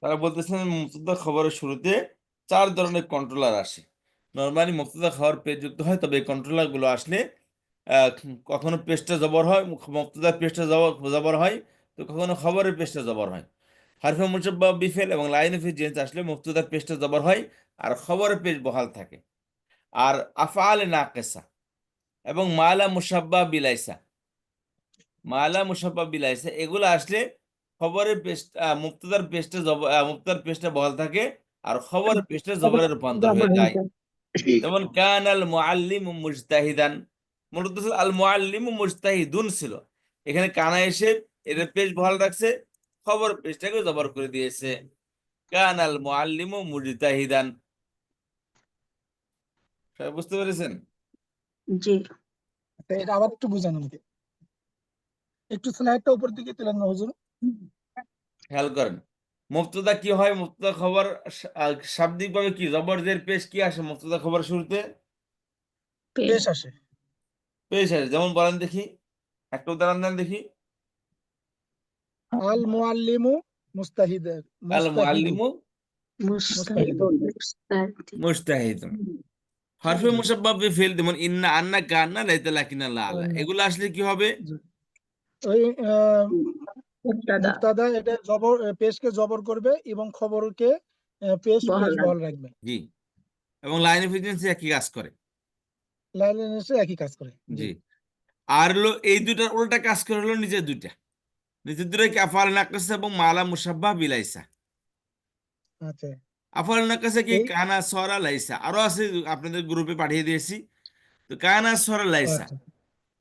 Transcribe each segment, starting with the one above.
তারা বলতেছেন মুক্তদা খবরের শুরুতে 4 ধরনের কন্ট্রোলার আসে। নর্মালি মুক্তদা খবর পেজ যুক্ত হয়, তবে এই কন্ট্রোলার গুলো আসলে কখনো পেজটা জবর হয়, মুক্তদার পেজটা জবর হয়, তো কখনো খবরের পেজটা জবর হয়। হারফে মুসাব্বা বিফেল এবং লাইন অফ চেঞ্জ আসলে মুক্তদার পেজটা জবর হয় আর খবরের পেজ বহাল থাকে। আর আফআলে নাকেসা এবং মালা মুসাব্বা বিলাইসা, মালা মুসাব্বা বিলাইসা এগুলো আসলে খবরের পেজ মুক্তদার পেজটা মুক্তদার পেজটা বহাল থাকে আর খবরের পেজটা জবরে রূপান্তর হয়ে যায়। যেমন কান আল মুআল্লিমু মুজতাহিদান, মূলত আল মুআল্লিমু মুজতাহিদুন ছিল, এখানে কানা এসে এর পেজ বহাল রাখছে, খবর পেজটাকে জবর করে দিয়েছে। কান আল মুআল্লিমু মুজতাহিদান। সবাই বুঝতে পেরেছেন? জি। এটা আবার একটু বুঝান আমাকে, একটু স্লাইডটা উপর দিকে তুলেন না হুজুর। খেয়াল করেন, মুক্তদা কি হয়, মুক্তদা খবর শাব্দিকভাবে কি, জবরদের পেশ কি আসে মুক্তদা খবর শুরুতে? পেশ আসে। পেশ আসে, যেমন বলেন দেখি, একটা উদাহরণ দেন দেখি। আল মুআল্লিমু মুস্তাহিদুন, আল মুআল্লিমু মুস্তাহিদুন। মুজতাহিদুন। হরফে মুসাব্বাব ফেল, যেমন ইন্না, আন্না, কান্না, লাইতা, লাকিনা, লা, আলা, এগুলো আসলে কি হবে? ওই মুবতাদা মুবতাদা, এটা জবর, পেশকে জবর করবে এবং খবরকে পেশ বহাল রাখবে। জি, এবং লাইন অফ এজেন্সি একই কাজ করে। লাইন এসে একই কাজ করে। জি, আর হলো এই দুটার উল্টা কাজ করে হলো নিচের দুইটা, নিচের দুটো কি আফআল নাকাসা এবং মালা মুসাব্বাহ বিলাইসা। আচ্ছা, আফআল নাকাসা কি এই কানা সরা লাইসা, আরো আছে, আপনাদের গ্রুপে পাঠিয়ে দিয়েছি। তো কানা সরা লাইসা আচ্ছা,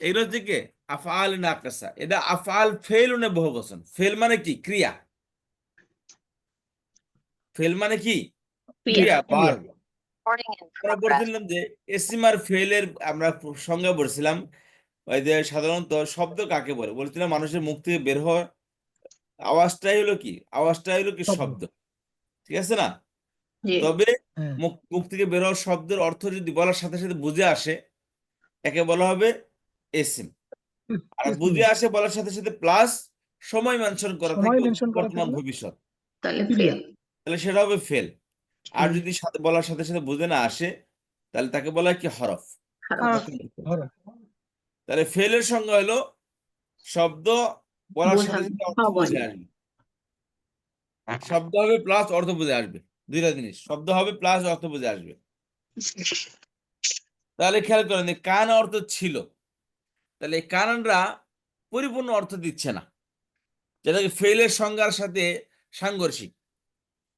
এগুলো থেকে আফআল নাকাসা, এটা আফআল ফেলুনে বহুবচন। ফেল মানে কি? ক্রিয়া। ফেল মানে কি? ক্রিয়া, ভার্ব। আমরা বলছিলাম যে এসিম আর ফেলের আমরা সংজ্ঞা বলছিলাম, ওই যে সাধারণত শব্দ কাকে বলে বলছিলাম, মানুষের মুখ থেকে বের হওয়ার আওয়াজটাই হলো কি, আওয়াজটাই হলো কি শব্দ। শব্দ, ঠিক আছে না? জি। তবে হ্যাঁ, মুখ থেকে বের হওয়ার শব্দের অর্থ যদি বলার সাথে সাথে বুঝে আসে, একে বলা হবে এসিম। আর বুঝে আসে বলার সাথে সাথে প্লাস সময় মেনশন করা থাকে, সময় মেনশন করা বর্তমান থাকলে ভবিষ্যৎ, তাহলে ক্রিয়া। ফেল। তাহলে সেটা হবে ফেল। আর যদি সাথে বলার সাথে সাথে বুঝে না আসে, তাহলে তাকে বলা হয় কি হরফ। হরফ। হরফ। তাহলে ফেলের সংজ্ঞা হলো শব্দ বলার বোঝা সাথে সাথে অর্থ হওয়াই। বুঝে আসবে। শব্দ হবে প্লাস অর্থ বুঝে আসবে, দুইটা জিনিস, শব্দ হবে প্লাস অর্থ বুঝে আসবে। তাহলে খেয়াল করেন, কান অর্থ ছিল, তাহলে এই কানরা পরিপূর্ণ অর্থ দিচ্ছে না, যেটাকে ফেলের সংজ্ঞার সাথে সাংঘর্ষিক।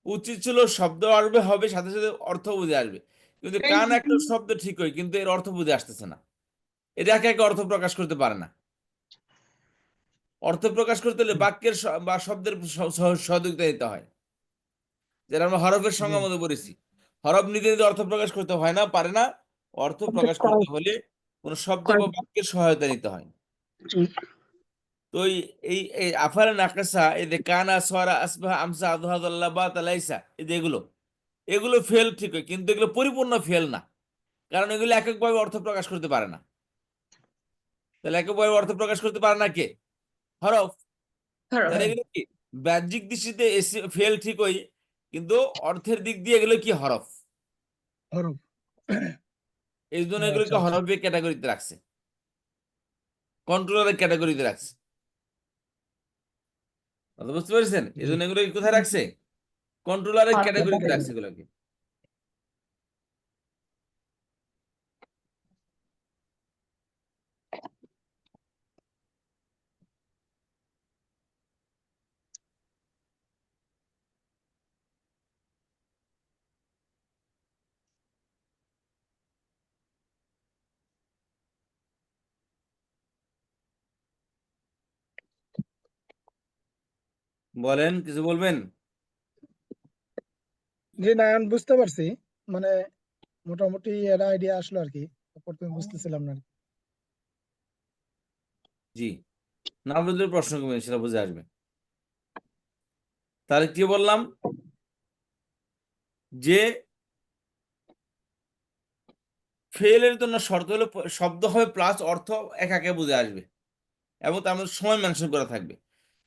উচিত ছিল শব্দ আসবে, হবে সাথে সাথে অর্থ বুঝে আসবে, কিন্তু কান একটা শব্দ ঠিক হয় কিন্তু এর অর্থ বুঝে আসতেছে না, এটা একে একে অর্থ প্রকাশ করতে পারে না। অর্থ প্রকাশ করতে হলে বাক্যের বা শব্দের সহযোগিতা দিতে হয়, যেটা আমরা হরফের জি, সংজ্ঞা মতো বলেছি। হরফ নিজে নিজে অর্থ প্রকাশ করতে হয় না, পারে না। অর্থ প্রকাশ করতে হলে কোন শব্দ বা বাক্যের সহায়তা নিতে হয়। তো এই এই আফালা নাকাসা, এই যে কানা সরা আসবাহ আমসা আদহাদাল্লাহ বা তালাইসা, এই যে এগুলো, এগুলো ফেল ঠিক হয়, কিন্তু এগুলো পরিপূর্ণ ফেল না, কারণ এগুলো এককভাবে অর্থ প্রকাশ করতে পারে না। তাহলে এককভাবে অর্থ প্রকাশ করতে পারে না কে? হরফ। তাহলে এগুলো কি বাহ্যিক দৃষ্টিতে ফেল ঠিক হয়, কিন্তু অর্থের দিক দিয়ে এগুলো কি হরফ। হরফ। এই জন্য আচ্ছা, এগুলোকে আচ্ছা। হরফের ক্যাটাগরিতে রাখছে, কন্ট্রোলারের ক্যাটাগরিতে রাখছে। কথা বুঝতে পেরেছেন? এই জি, জন্য এগুলোকে কোথায় রাখছে? কন্ট্রোলারের ক্যাটাগরিতে রাখছে এগুলোকে। বলেন, কিছু বলবেন? জি, না আমি বুঝতে পারছি, মানে মোটামুটি একটা আইডিয়া আসলো আর কি, প্রথমে বুঝতেছিলাম না। জি, না বুঝলে প্রশ্ন কমে সেটা বুঝে আসবে। তাহলে কি বললাম, যে ফেলের জন্য শর্ত হলো শব্দ হবে প্লাস অর্থ একাকে বুঝে আসবে এবং তার মধ্যে সময় মেনশন করা থাকবে।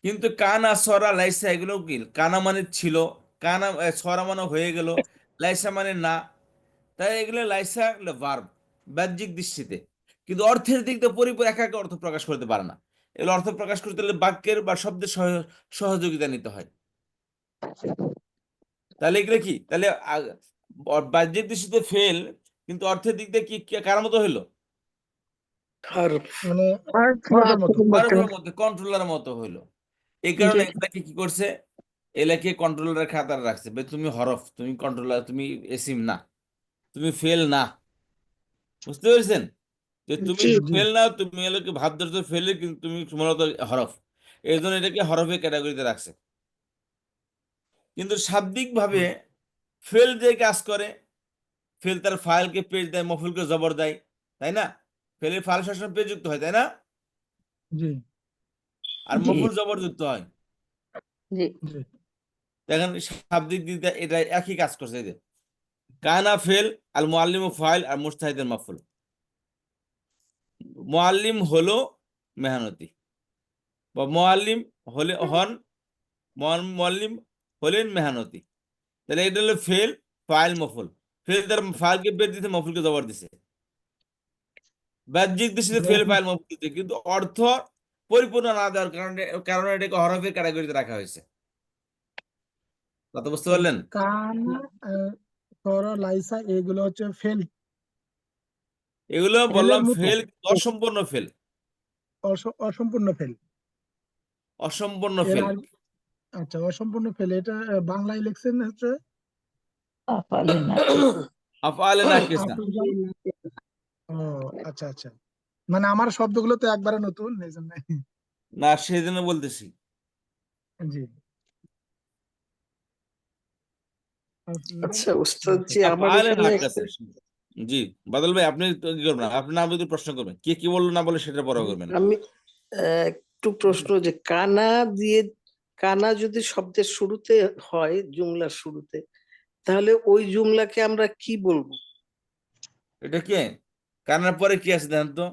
কিন্তু কানা সরা লাইসা এগুলো কি, কানা মানে ছিল, কানা সরা মানে হয়ে গেল, লাইসা মানে না। তাই এগুলো লাইসা এগুলো ভার্ব বাহ্যিক দৃষ্টিতে, কিন্তু অর্থের দিক দিয়ে পরিপূর্ণ একা একা অর্থ প্রকাশ করতে পারে না। এগুলো অর্থ প্রকাশ করতে হলে বাক্যের বা শব্দের সহযোগিতা নিতে হয়। তাহলে এগুলো কি, তাহলে বাহ্যিক দৃষ্টিতে ফেল, কিন্তু অর্থের দিক দিয়ে কি কার মতো হইলো? حرف মানে হরফ হরফের মতো। মতো। হরফের মতো, কন্ট্রোলার মতো হইলো। এই জি কারণে এটাকে কি করছে, এলাকে কন্ট্রোলারের খাতার রাখছে, তুমি হরফ, তুমি কন্ট্রোলার, তুমি এসিম না, তুমি ফেল না। বুঝতে পেরেছেন? যে তুমি জি জি ফেল না, তুমি এলাকে ভাব ধরছো ফেলে, কিন্তু তুমি মূলত হরফ। এই জন্য এটাকে হরফের ক্যাটাগরিতে রাখছে। কিন্তু শাব্দিক ভাবে ফেল যে কাজ করে, ফেল তার ফাইলকে পেজ দেয়, মফুলকে জবর দেয়, তাই না? ফেলের ফাইল সবসময় পেজ যুক্ত হয়, তাই না? জি আর জি মফুল জবর যুক্ত হয়। জি জি দেখেন শাব্দিক দিক দিয়ে এটা একই কাজ করছে। এই যে কানা ফেল, আল মুআল্লিম ফাইল, আর মুস্তাহিদের মাফুল। মুআল্লিম হলো মেহনতি, বা মুআল্লিম হন, মুআল্লিম হলেন মেহনতি। তাহলে এটা হলো ফেল, ফাইল, মফুল। ফেল তার ফাইলকে বের দিতে, মফুলকে জবর দিছে। বাহ্যিক দৃষ্টিতে মানে ফেল, এখন ফাইল, মফুল দিতে, কিন্তু অর্থ পরিপূর্ণ না দেওয়ার কারণে কারণে এটাকে হরফের ক্যাটাগরিতে রাখা হয়েছে। কথা বুঝতে পারলেন? কানা সর লাইসা এগুলো হচ্ছে ফেল, এগুলো ফেলের বললাম মতো, ফেল, অসম্পূর্ণ ফেল, অসম্পূর্ণ ফেল। অসম্পূর্ণ এর ফেল। আর আচ্ছা, অসম্পূর্ণ ফেল এটা বাংলায় লিখছেন হচ্ছে আফালে না আফআলে নাকিসা। ও আচ্ছা আচ্ছা, মানে আমার শব্দগুলো তো একবারে নতুন এই জন্য। না, সেই জন্য বলতেছি। জি আচ্ছা উস্তাদ জি, আমার আফআলে এখানে নাকিসা। জি, বাদল ভাই, আপনি তো কি করবেন, আপনি না বুঝে প্রশ্ন করবেন, কে কি বললো না বলে সেটা বড় করবেন। আমি একটু প্রশ্ন, যে কানা দিয়ে, কানা যদি শব্দের শুরুতে হয়, জুমলার শুরুতে, তাহলে ওই জুমলাকে আমরা কি বলবো? এটা কে, কানার পরে কি আছে দেখেন তো?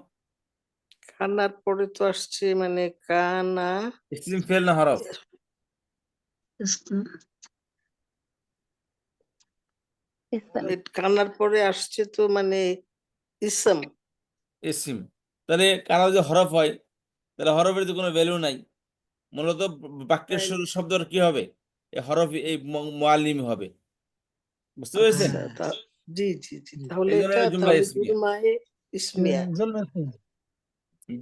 কানার পরে তো আসছে মানে কানা, ইসম ফেল না হরফ? কানার পরে আসছে তো মানে ইসম। ইসম। তাহলে কানা যদি হরফ হয়, তাহলে হরফের তো কোনো ভ্যালু নাই। মূলত বাক্যের তাই? শুরু শব্দ কি হবে? এই হরফ, এই মুআল্লিম হবে। বুঝতে পেরেছেন? আচ্ছা জি জি জি, তাহলে এই জন্য এটা এটা জুমলা তাহলে ইসমিয়া। জুলমায়ে ইসমিয়া,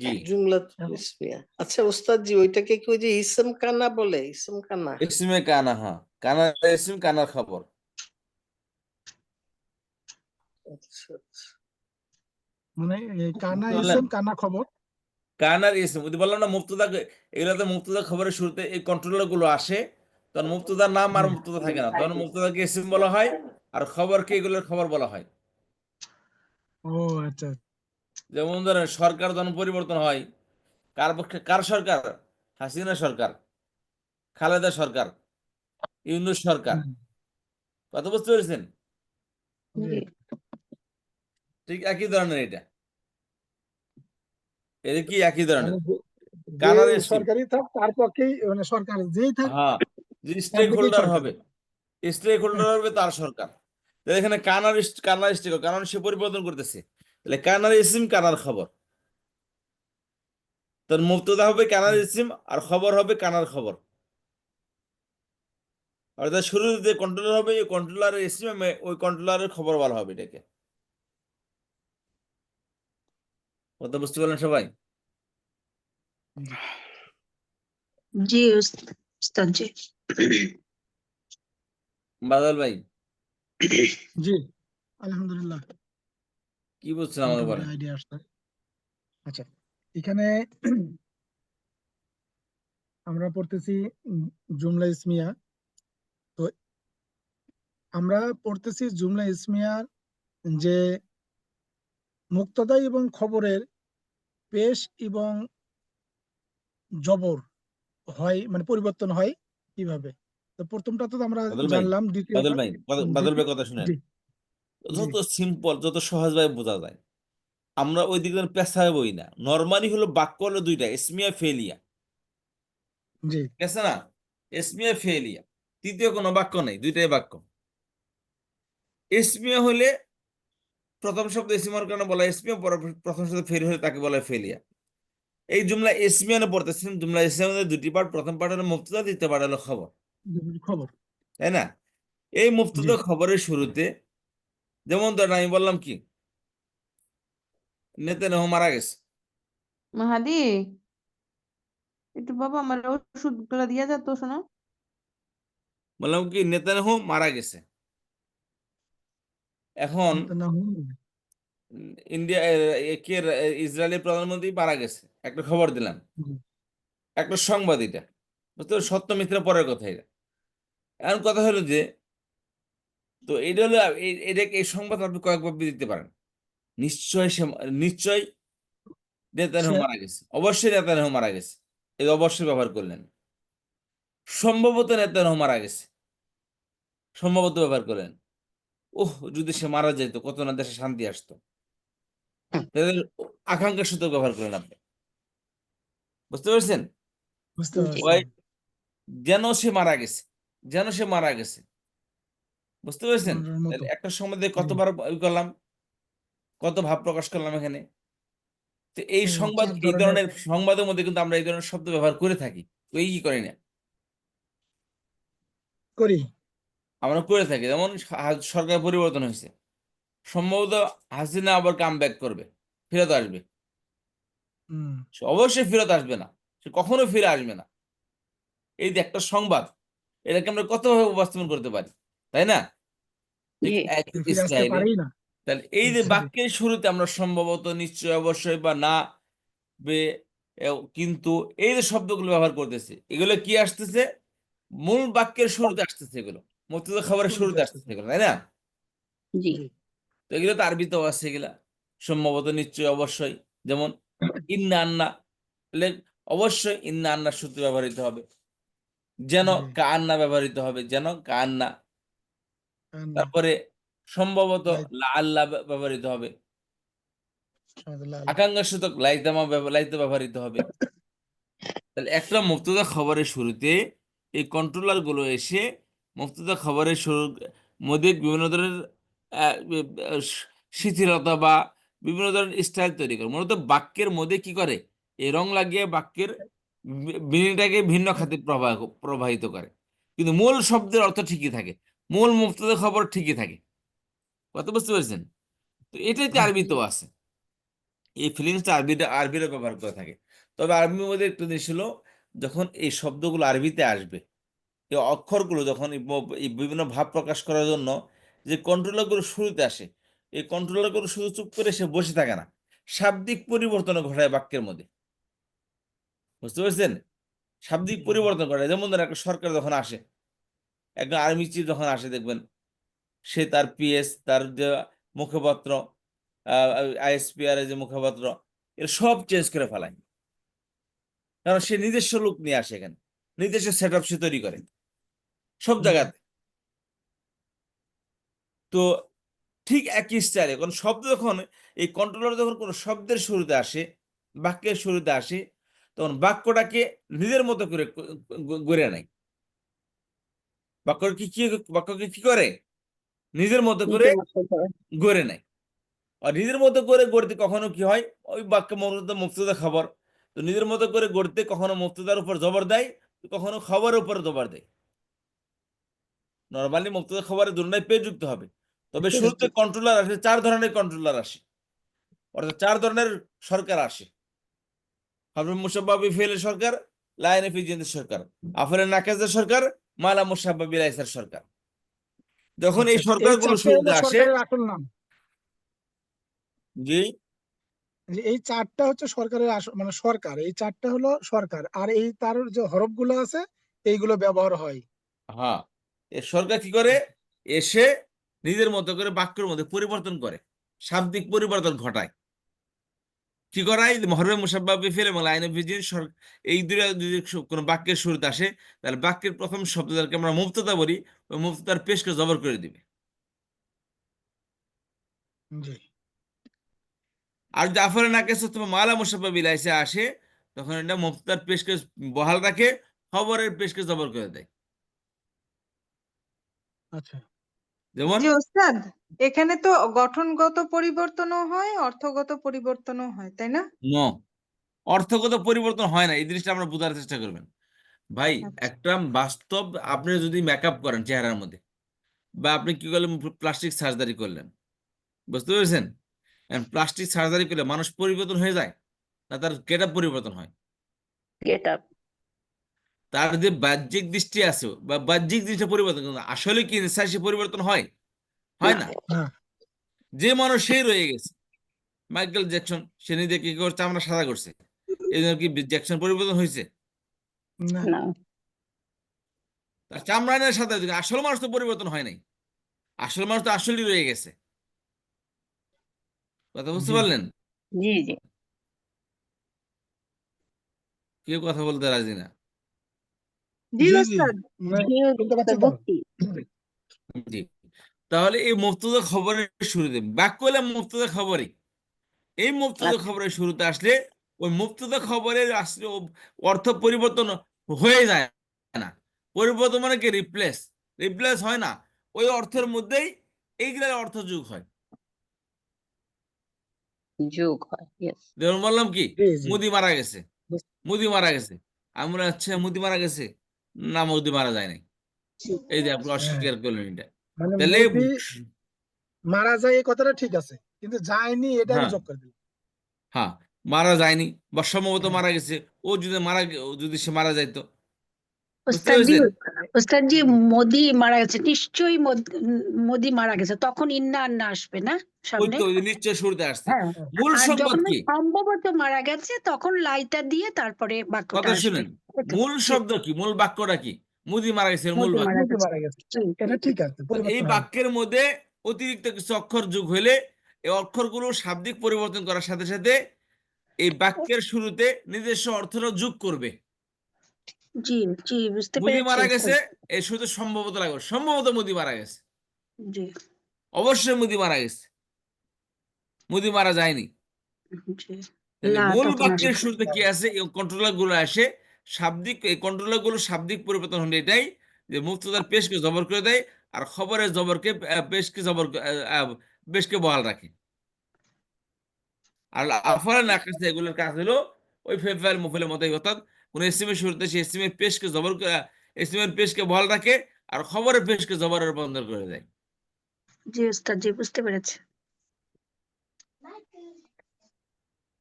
জি, জুমলা ইসমিয়া। আচ্ছা ওস্তাদ জি, ওইটাকে কি ওই যে ইসম কানা বলে, ইসম কানা? ইসমে কানা, হ্যাঁ, কানার ইসম, কানার খবর। আচ্ছা আচ্ছা মানে কানা বুঝতে পারলেন? ইসম কানা খবর। কানার ইসম, যদি বললাম না মুবতাদা, এগুলোতে মুবতাদা খবরের শুরুতে এই কন্ট্রোলার গুলো আসে, তখন মুবতাদার নাম আর মুবতাদা থাকে না, তখন মুবতাদাকে ইসম বলা হয়, আর খবরকে এগুলোর খবর বলা হয়। ও আচ্ছা যেমন ধরেন সরকার যখন পরিবর্তন হয়, কার পক্ষে, কার সরকার? হাসিনা সরকার, খালেদা সরকার, ইউনূস সরকার। হুম, কথা বুঝতে পেরেছেন? জি ঠিক একই ধরনের এটা, এটা কি একই ধরনের। মানে যে কানার ইসম, সরকারি থাক তার পক্ষেই, মানে সরকার যেই থাক হ্যাঁ, যে তার স্টেক দিকেই হোল্ডার সরকার। হবে, স্টেক হোল্ডার আচ্ছা হবে তার সরকার। তাহলে এখানে কানার স্টেক, কারণ সে পরিবর্তন করতেছে। তাহলে কানার ইসিম, কানার খবর। তার মুবতাদা হবে কানার ইসিম, আর খবর হবে কানার খবর। অর্থাৎ শুরুতে যে কন্ট্রোলার হবে, এই কন্ট্রোলারের ইসিম, ওই কন্ট্রোলারের খবর বলা হবে এটাকে। কথা বুঝতে পারলেন সবাই? জি জি উস্তাদ জি। বাদল ভাই, জি আলহামদুলিল্লাহ, কি বুঝছেন আমাকে মোটামুটি বলেন। আইডিয়া আসছে। আচ্ছা, এখানে আমরা পড়তেছি জুমলা ইসমিয়া। তো আমরা পড়তেছি জুমলা ইসমিয়ার যে মুক্তদা এবং খবরের পেশ এবং জবর হয়, মানে পরিবর্তন হয় কিভাবে। তো প্রথমটা তো আমরা বাদল ভাই, জানলাম, বাদল দ্বিতীয়টা ভাই, বাদল ভাই কথা শুনেন। জি জি যত সিম্পল, যত সহজভাবে বোঝা যায়, আমরা ওই দিকে পেশায় বই না। নর্মালি হলো বাক্য হলো দুইটা, ইসমিয়া ফেলিয়া, জি ঠিক আছে না? ইসমিয়া ফেলিয়া। তৃতীয় কোনো বাক্য নেই, দুইটাই বাক্য। ইসমিয়া হলে প্রথম শব্দ ইসিম হওয়ার কারণে বলা হয় ইসমিয়া, প্রথম শব্দ ফেল হলে তাকে বলা হয় ফেলিয়া। এই জুমলা ইসমিয়ানে পড়তেছেন, জুমলা ইসমিয়ানের দুটি পার্ট, প্রথম পার্ট হলো মুবতাদা, দ্বিতীয় পার্ট হলো খবর, খবর। তাই না? এই জি মুবতাদা খবরের শুরুতে, যেমন ধরেন আমি বললাম কি নেতানিয়াহু মারা গেছে, মাহাদি, একটু বাবা আমার ওষুধ গুলা দিয়া যা তো শোনা। বললাম কি নেতানিয়াহু মারা গেছে। এখন নেতানিয়াহু। ইন্ডিয়া কে ইসরায়েলের প্রধানমন্ত্রী মারা গেছে, একটা খবর দিলাম, জি একটা সংবাদ, এটা বুঝতে পারছো? সত্য মিথ্যা পরের কথা এটা। এখন কথা হলো যে, তো এটা হলো এটাকে এই সংবাদ আপনি কয়েকভাবে দিতে পারেন। নিশ্চয় নেতানিয়াহু সে মারা গেছে, অবশ্যই নেতানিয়াহু মারা গেছে, এই অবশ্যই ব্যবহার করলেন। সম্ভবত নেতানিয়াহু মারা গেছে, সম্ভবত ব্যবহার করলেন। ওহ, যদি সে মারা যেত কত না দেশে শান্তি আসতো, তাদের আকাঙ্ক্ষার সাথে ব্যবহার করেন আপনি, বুঝতে পারছেন? বুঝতে জি পারছি। ওই যেন সে মারা গেছে, যেন সে মারা গেছে, বুঝতে পেরেছেন? মনের মতো। তাহলে একটা সম্বন্ধে জি কতবার করলাম, কত ভাব প্রকাশ করলাম এখানে। তো এই সংবাদ, 4 এই ধরনের। ধরনের সংবাদের মধ্যে কিন্তু আমরা এই ধরনের শব্দ ব্যবহার করে থাকি, তো এই কি করি না, করি। আমরা করে থাকি। যেমন সরকার পরিবর্তন হয়েছে, সম্ভবত হাসিনা আবার কাম ব্যাক করবে, ফেরত আসবে। হুম সে অবশ্যই ফেরত আসবে না, সে কখনো ফিরে আসবে না। এই যে একটা সংবাদ, এটাকে আমরা কতভাবে উপস্থাপন করতে পারি, তাই না? ঠিক জি একই ফিরে আসতে স্টাইলে, পারেই না। তাহলে এই যে জি বাক্যের শুরুতে আমরা সম্ভবত, নিশ্চয়, অবশ্যই বা না, বে, কিন্তু এই যে শব্দগুলো ব্যবহার করতেছে, এগুলো কি আসতেছে? মূল বাক্যের শুরুতে আসতেছে এগুলো, মুবতাদা খবরের শুরুতে শুরুতে আসতেছে। আসতেছে এগুলো, তাই না? জি জি তো এগুলো তো আরবিতেও আছে এগুলা, সম্ভবত, নিশ্চয়, অবশ্যই। যেমন ইন্না আন্না, বলে অবশ্যই ইন্না আন্নার সূত্রে ব্যবহৃত হবে, যেন জি কান্না ব্যবহৃত হবে, যেন কান্না। আন্না তারপরে সম্ভবত লাইত আল্লাহ ব্যবহৃত হবে, শাহদুল্লাহ। আকাঙ্ক্ষা সূচক লাইতে ব্যবহৃত হবে। তাহলে একটা মুবতাদা খবরের শুরুতে এই কন্ট্রোলার গুলো এসে মুবতাদা খবরের শুরুর মধ্যে বিভিন্ন ধরনের শিথিলতা বা বিভিন্ন ধরনের স্টাইল তৈরি করে, মূলত বাক্যের মধ্যে কি করে, এই রং লাগিয়ে বাক্যের মিনিংটাকে ভিন্ন খাতে প্রবাহিত করে, কিন্তু মূল শব্দের অর্থ ঠিকই থাকে, মূল মুবতাদা খবর ঠিকই থাকে। কথা বুঝতে পেরেছেন? তো এটাই তো জি আরবিতেও আছে, এই ফিলিংসটা আরবিরা ব্যবহার করে থাকে। তবে আরবির মধ্যে একটু জিনিস হলো, যখন এই শব্দগুলো আরবিতে আসবে, এই অক্ষরগুলো যখন এই বিভিন্ন ভাব প্রকাশ করার জন্য যে কন্ট্রোলারগুলো শুরুতে আসে, এই কন্ট্রোলারগুলো শুধু চুপ করে সে বসে থাকে না, শাব্দিক পরিবর্তন ঘটায় বাক্যের মধ্যে, বুঝতে পারছেন? শাব্দিক পরিবর্তন ঘটায়। যেমন ধরেন একটা সরকার যখন আসে, একটা আর্মি চিফ যখন আসে, দেখবেন সে তার পিএস, তার যে মুখপাত্র, আইএসপিআর এর যে মুখপাত্র, এর সব চেঞ্জ করে ফেলায়, কারণ সে নিজস্ব লোক নিয়ে আসে এখানে, নিজস্ব সেট আপ সে তৈরি করে সব জি জায়গাতে। তো ঠিক একই স্টাইলে কোন শব্দ যখন, এই কন্ট্রোলার যখন কোনো শব্দের শুরুতে আসে, বাক্যের শুরুতে আসে, তখন বাক্যটাকে নিজের মতো করে গড়ে নেয়। বাক্যকে কি বাক্যকে কি করে, নিজের মতো করে নিজের মতো করে। গড়ে নেয়। আর নিজের মতো করে গড়তে কখনো কি হয়, ওই বাক্য মুবতাদা খবর, তো নিজের মতো করে গড়তে কখনো মুবতাদার উপর জবর দেয়, কখনো খবরের উপর জবর দেয়। নরমালি মুবতাদা খবরের দুটোটাই পেজ যুক্ত হবে, তবে শুরুতে কন্ট্রোলার আসে, 4 ধরনের কন্ট্রোলার আসে, অর্থাৎ 4 ধরনের সরকার আসে। হারফে মুশাব্বাহ বিফিলের সরকার, লা ইয়ানিফি জিনসের সরকার, আফলে নাকাজের সরকার, মালা মুশাব্বাহ বিলাইসের সরকার। যখন আচ্ছা এই আচ্ছা। এই সরকারগুলো 4টে শুরুতে হলো আসে, সরকারের আসল নাম। জি যে এই 4টা হচ্ছে সরকারের আসল, মানে সরকার, এই 4টা হলো সরকার, আর এই তার যে হরফগুলো আছে এইগুলো ব্যবহার হয়। হ্যাঁ, এই সরকার কি করে, এসে নিজের মতো করে বাক্যের মধ্যে পরিবর্তন করে, শাব্দিক পরিবর্তন ঘটায়। কি করায়, হরফে মুশাব্বাহ বিফিল এবং লাইন অফ ভিজিন, এই দুটো যদি কোনো বাক্যের শুরুতে আসে, তাহলে বাক্যের প্রথম শব্দটাকে আমরা মুবতাদা বলি, ওই মুবতাদার পেশকে জবর করে দিবে। জি আর জাফর নাকেস অথবা মালা মুশাব্বাহ বিলাইসে আসে, তখন এটা মুবতাদার পেশকে বহাল রাখে, খবরের পেশকে জবর করে দেয়। আচ্ছা যেমন জি ওস্তাদ, এখানে তো গঠনগত পরিবর্তনও হয় অর্থগত পরিবর্তনও হয়, তাই না? ন অর্থগত পরিবর্তন হয় না, এই জিনিসটা আমরা বোঝার চেষ্টা করবেন ভাই। আচ্ছা। একটা বাস্তব, আপনি যদি মেকআপ করেন চেহারার মধ্যে, বা আপনি কি করলেন, প্লাস্টিক সার্জারি করলেন, বুঝতে পেরেছেন? প্লাস্টিক সার্জারি করলে মানুষ পরিবর্তন হয়ে যায় না, তার গেট আপ পরিবর্তন হয়। Get up. তার যে বাহ্যিক দৃষ্টি আছে বা বাহ্যিক জিনিসটা পরিবর্তন, কিন্তু আসলে কি সে পরিবর্তন হয়? হয় না। না। না যে মানুষ সেই রয়ে গেছে। মাইকেল জ্যাকসন, সে নিজে কি করছে, চামড়া সাদা করছে, এই জন্য কি জ্যাকসন পরিবর্তন হয়েছে? না না। তার চামড়া নিয়ে সাদা হয়েছে, আসল মানুষ তো পরিবর্তন হয় নাই। আসল মানুষ তো আসলেই রয়ে গেছে। কথা বুঝতে জি পারলেন? জি জি কেউ কথা বলতে রাজি না। জি জি ওস্তাদ। মানে জি শুনতে ওস্তাদ, পাচ্ছেন তো? বুঝছি। জি। তাহলে এই মুফতদা খবরের শুরুতে বাক্য হলে মুফতদা খবরই। এই মুফতদা আচ্ছা। খবরের শুরুতে আসলে ওই মুফতদা খবরের আসলে অর্থ পরিবর্তন হয়ে যায় না। পরিবর্তন মানে কি, রিপ্লেস। রিপ্লেস হয় না, ওই অর্থের মধ্যেই এইগুলার অর্থ যোগ হয়। যোগ হয়, ইয়েস। যেমন বললাম কি, জি জি মুদি মারা গেছে, বুঝ- মুদি মারা গেছে, আমরা আচ্ছা মুদি মারা গেছে, না মুদি মারা যায় নাই, এই যে আপনি হ্যাঁ অস্বীকার করলেন এটা। মানে তাহলে মোদি মারা যায় এই কথাটা ঠিক আছে, কিন্তু যায়নি এটা আমি হ্যাঁ, যোগ করে দিলাম। হ্যাঁ, মারা যায়নি বা সম্ভবত হ্যাঁ মারা গেছে, ও যদি যদি সে মারা যাইতো। বুঝতে ওস্তাদ জি, পেরেছেন? ওস্তাদ জি, জি মোদি মারা গেছে, নিশ্চয়ই মোদি মারা গেছে, তখন ইন্না আন্না আসবে না ওই সামনে? তো ওই যে নিশ্চয় শুরুতে আসছে। হ্যাঁ। মূল আর সংবাদ যখন কি? সম্ভবত মারা গেছে তখন লাইটা দিয়ে তারপরে বাক্যটা কথা আসবে। শুনেন, এতো। মূল জি। শব্দ কি, মূল বাক্যটা কি? মুদি মারা গেছে, এর মূল মোদি বাক্য। মারা মোদি গেছে। মারা গেছে, জি জি এটা জি। ঠিক আছে, তো এই পরিবর্তন হয় না। বাক্যের মধ্যে অতিরিক্ত কিছু অক্ষর যোগ হলে এই অক্ষরগুলো শাব্দিক পরিবর্তন করার সাথে সাথে এই বাক্যের শুরুতে নিজস্ব অর্থটা যোগ করবে। জি জি, বুঝতে মুদি পেরেছি মারা ওস্তাদ। গেছে, এই শুধু সম্ভবত লাগবে, সম্ভবত মুদি মারা গেছে, জি অবশ্যই মুদি মারা গেছে, মুদি মারা যায়নি। জি। তাহলে লা মূল তখন বাক্যের আসবে। শুরুতে কি আছে, এই কন্ট্রোলার গুলো আসে। শাব্দিক, এই কন্ট্রোলার গুলো শাব্দিক পরিবর্তন হলে এটাই যে মুক্তদার পেশকে জবর করে দেয়, আর খবরের জবরকে পেশকে জবর পেশকে বহাল রাখে। আর আফালা নাকাশে এগুলোর কাজ হলো ওই ফেফাইল মুফেলের মতোই, অর্থাৎ কোন এসিমের শুরুতে সেই এসিমের পেশকে জবর এসিমের পেশকে বহাল রাখে, আর খবরের পেশকে জবরের রূপান্তর করে দেয়। জি ওস্তাদ জি, বুঝতে পেরেছি।